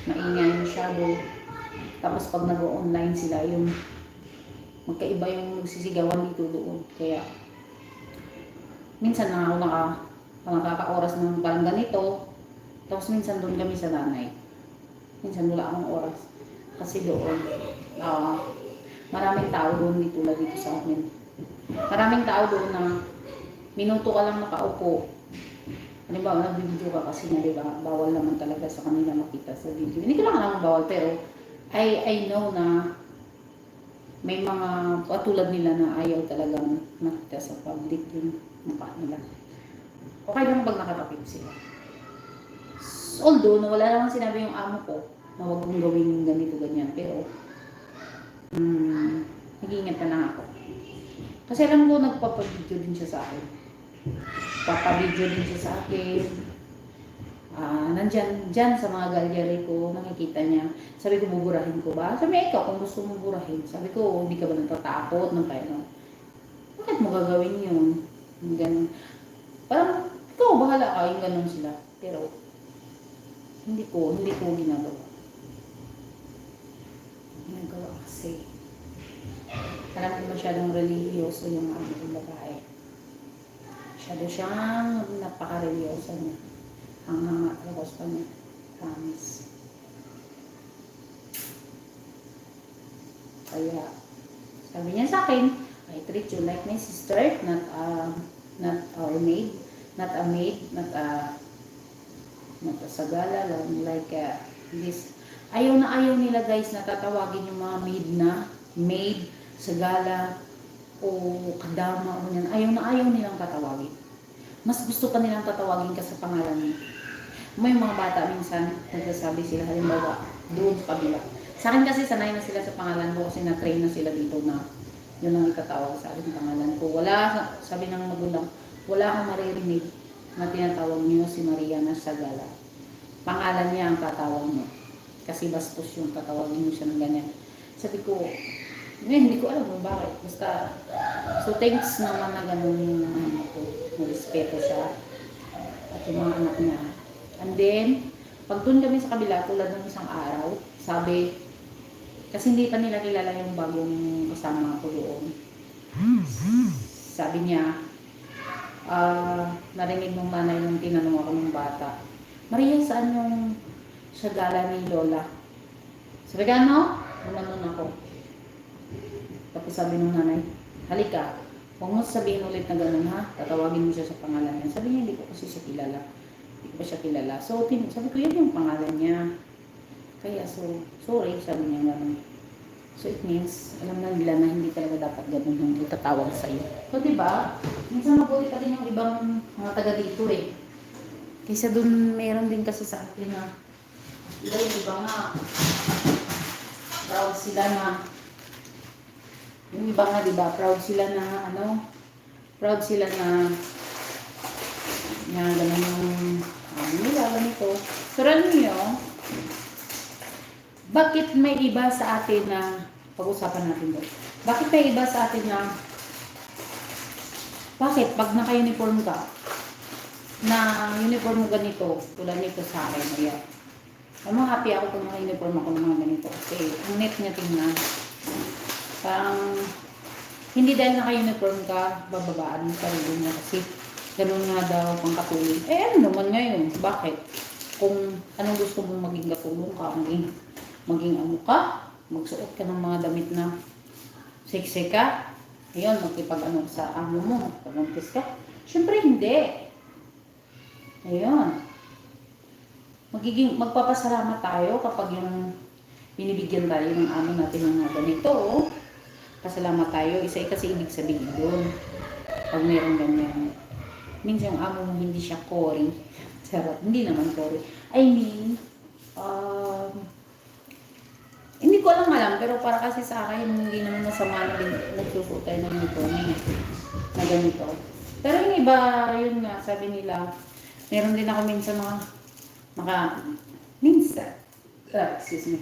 maingay masyado. Tapos pag nag-online sila, yung magkaiba yung nagsisigawan dito doon. Kaya, minsan na ako nakaka-oras ng parang ganito. Tapos minsan doon kami sa nanay. Minsan wala akong oras. Kasi doon, maraming tao doon dito dito sa amin. Maraming tao doon na minuto ka lang nakaupo. Halimbawa, nag-video ka kasi nga, diba, bawal naman talaga sa kanila makita sa video. Hindi ko lang alam bawal, pero I know na may mga katulad nila na ayaw talagang makita sa public yung mukha nila. Okay lang pag nakatapit sila. Although, wala naman sinabi yung amo ko na huwag kong gawin ganito, ganyan. Pero, nag-iingat na lang ako. Kasi alam ko, nagpapabidyo din siya sa akin. Papabidyo din siya sa akin. Nandyan sa mga gallery ko, nakikita niya. Sabi ko, buburahin ko ba? Sabi, ikaw, kung gusto mong burahin. Sabi ko, hindi ka ba natatakot ng tayo? Bakit mo gagawin yun? Ganun. Parang, ikaw, bahala ka, yung ganun sila. Pero, hindi ko ginagawa. Ginagawa kasi. Alam ko masyadong religyoso yung aming babae. Masyado siyang napaka-religyoso niya. Hanggang matapos pa niya. Promise. Kaya, sabi niya sa akin, I treat you like my sister, not our maid, not a maid, not a sagala lang, like this. Ayaw nila guys na tatawagin yung mga maid, sagala, o kadama, o yan. Ayaw nilang tatawagin. Mas gusto pa nilang tatawagin ka sa pangalan niya. May mga bata minsan, nagsasabi sila, halimbawa, doon sa kabila. Sa akin kasi sanay na sila sa pangalan ko kasi na-train na sila dito na yun ang itatawag sa akin pangalan ko. Wala, sabi ng magulang, wala akong maririnig na tinatawag niyo si Maria na Sagala. Pangalan niya ang tatawag niyo. Kasi bastos yung tatawagin niyo siya ng ganyan. Sabi ko, hindi ko alam kung bakit. Basta, so thanks naman na gano'n yung anak ko. Respeto siya. At yung mga anak niya. And then, pag doon kami sa kabila, tulad ng isang araw, sabi, kasi hindi pa nila kilala yung bagong kasama ko doon. Sabi niya, narinig ng nanay nung tinanong ako ng bata, Maria, saan yung sagala ni Lola? Sabi ka, ano? Umanon ako. Tapos sabi ng nanay, halika, huwag mo sabihin ulit na ganun ha, tatawagin mo siya sa pangalan niya. Sabi niya, hindi ko kasi siya kilala. Hindi ko pa siya kilala. So, sabi ko, yan yung pangalan niya. Kaya, sorry, sabi niya ganun. So, it means, alam na nila na hindi talaga dapat ganun yung itatawag sa'yo. So, diba, minsan mabuti pa din yung ibang mga taga dito eh. Kaysa dun, meron din kasi sa atin na, iba nga, proud sila na, yung iba nga, diba, proud sila na, proud sila na ganun yung, nila, ganito. Pero ano nyo, bakit may iba sa atin na, pag-usapan natin doon, bakit may iba sa atin na, bakit pag naka-uniform ka, na uniform mo ganito, tulad nito sa akin, ayan. Happy ako kung naka-uniform ako ng mga ganito. Kasi, ang net niya tingnan. Parang, hindi dahil naka-uniform ka, bababaan mo sarili mo kasi ganun nga daw pang katulong. Ano naman ngayon? Bakit? Kung anong gusto mong maging katulong ka, maging ano ka, magsuot ka ng mga damit na sexy ka, ayun, magkipag-ano sa amo mo, magpag-umpis ka. Siyempre, hindi. Ayun. Magpapasalamat tayo kapag yung binibigyan tayo ng amo natin ng ganito, oh. Pasalamat tayo. Isa kasi ibig sabihin doon. Pag mayroong ganyan. Minsan yung amo mo hindi siya cory. Sarap. Hindi naman cory. I mean, hindi ko alam. Pero para kasi sa akin, hindi naman masama na nagsusuot tayo ng uniform na ganito. Pero yung iba, yun nga, sabi nila, meron din ako minsan excuse me.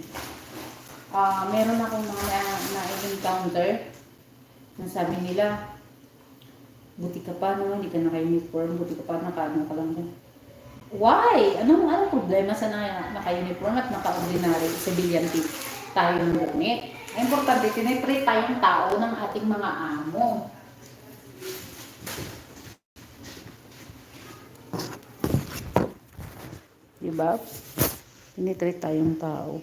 Meron akong mga na-encounter na sabi nila, buti ka pa, no? Hindi ka naka-uniform, buti ka pa, naka-ano ka lang din. Why? Anong problema sa naka-uniform at naka-ordinary civilian tayo ng gamit? Ay, importante, tinitreat tayong tao ng ating mga amo. Diba? Tinitreat tayong tao.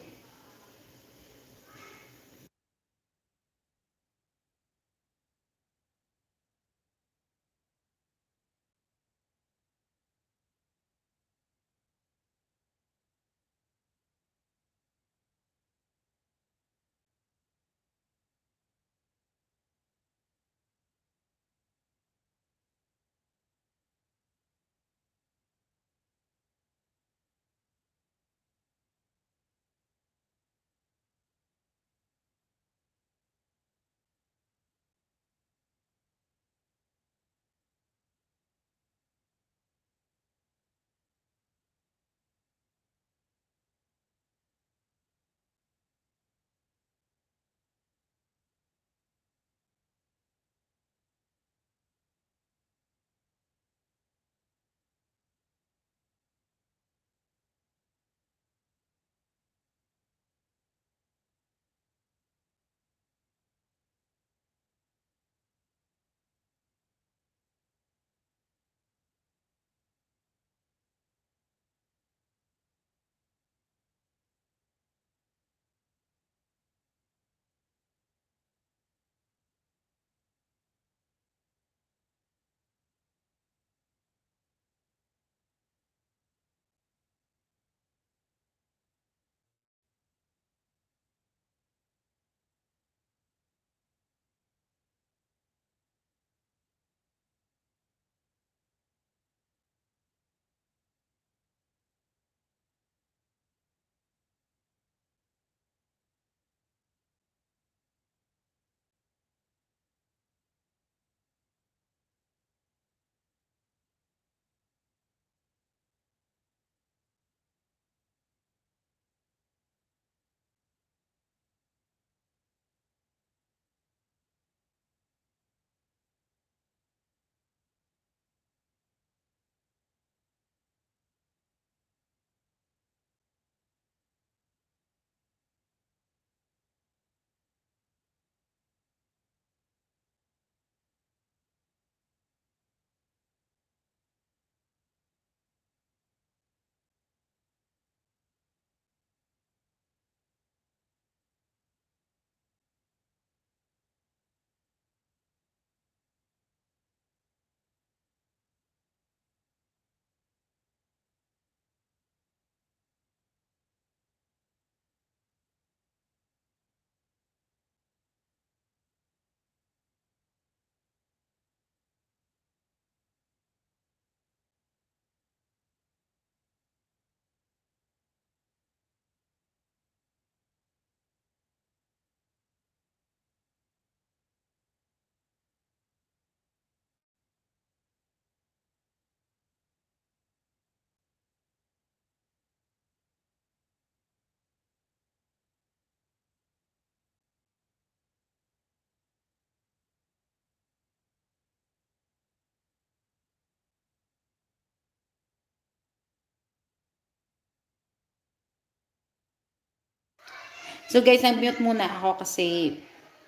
So guys, nag-mute muna ako kasi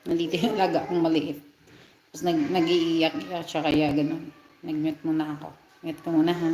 nandito yung alaga kong maliit. Tapos nag-iiyak siya kaya ganun. Nag-mute muna ako. Mute ko muna ha.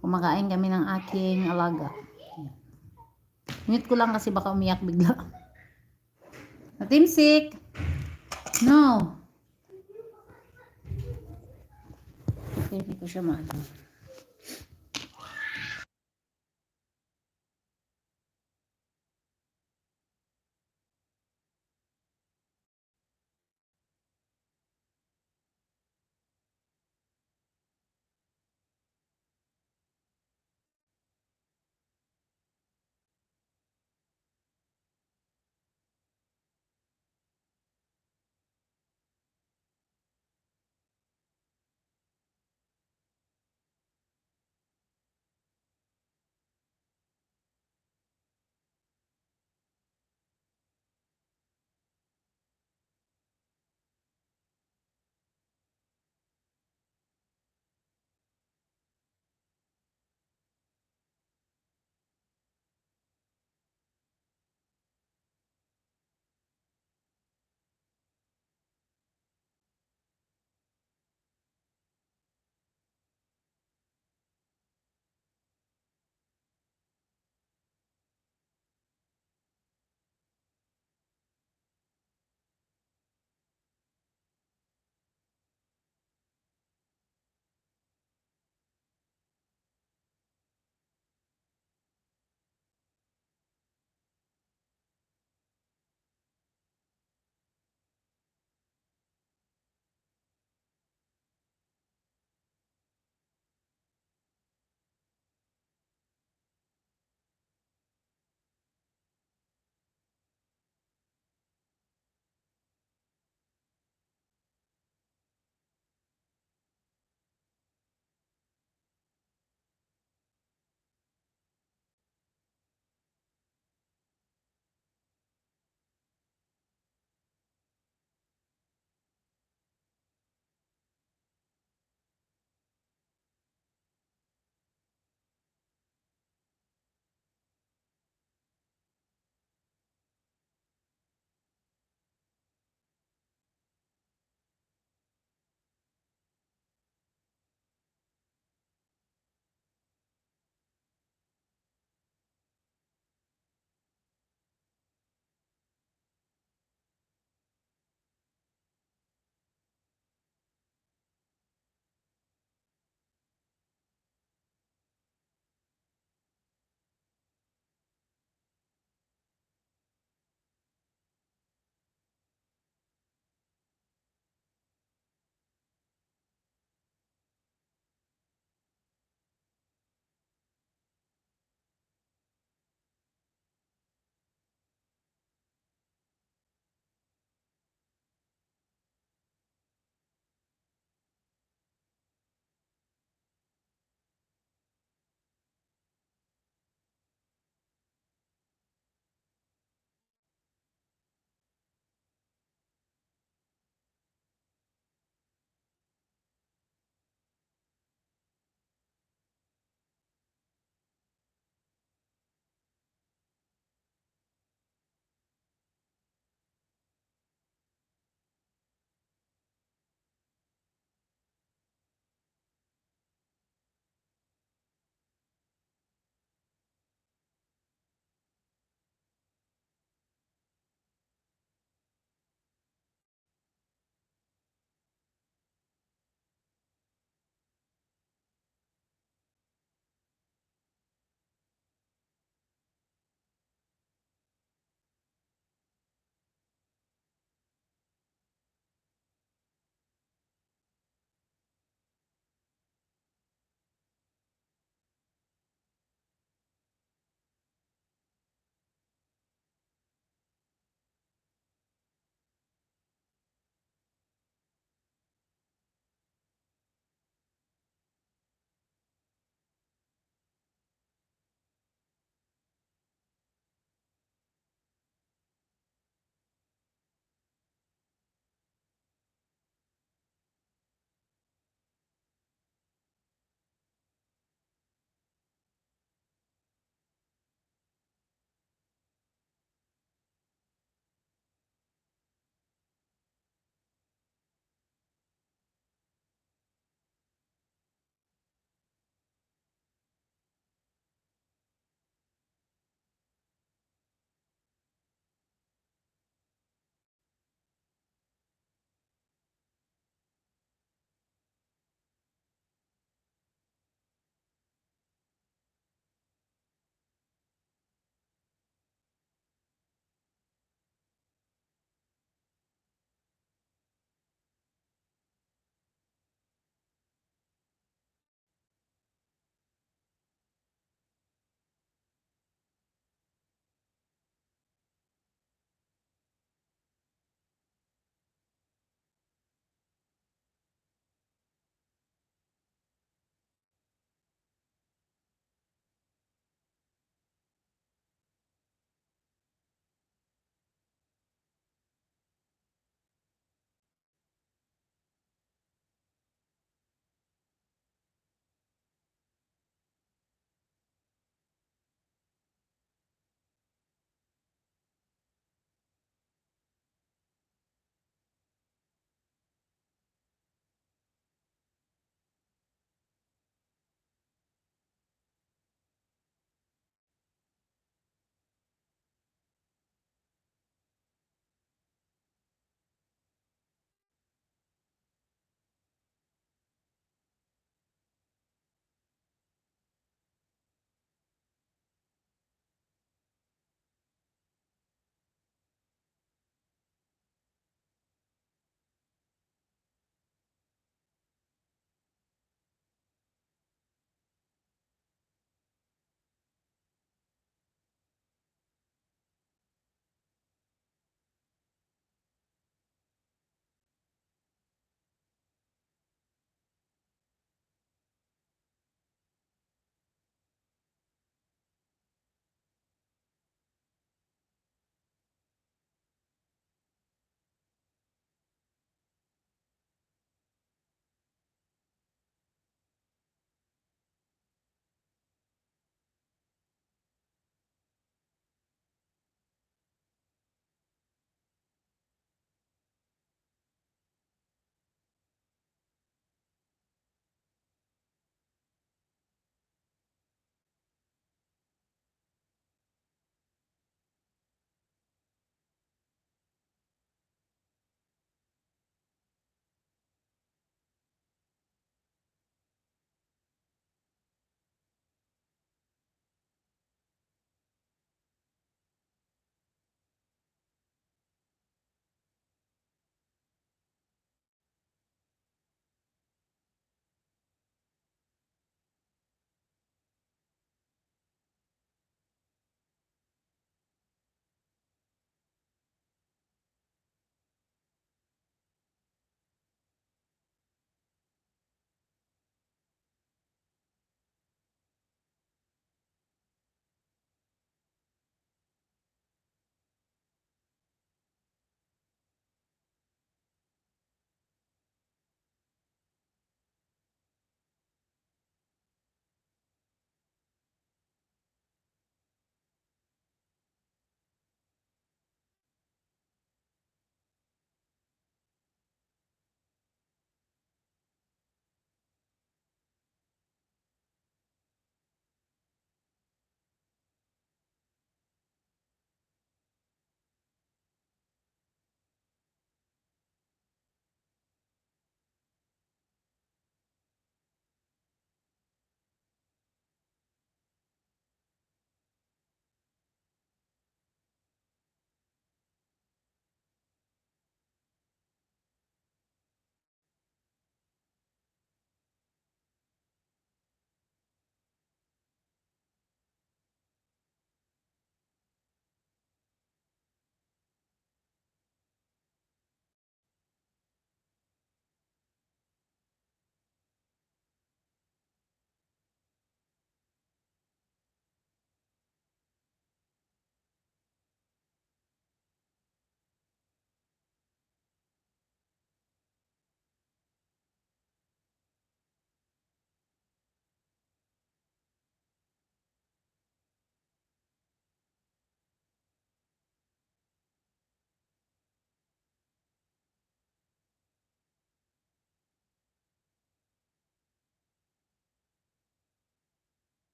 Kumakain kami ng aking alaga. Mute ko lang kasi baka umiyak bigla. Natimsik! No! Okay, hindi ko siya maano.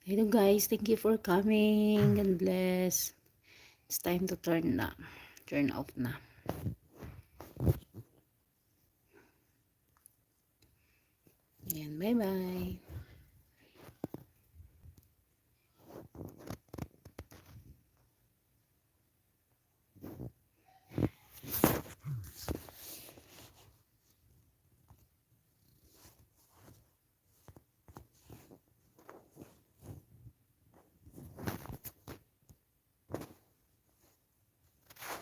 Hello guys, thank you for coming. God bless. It's time to turn off na.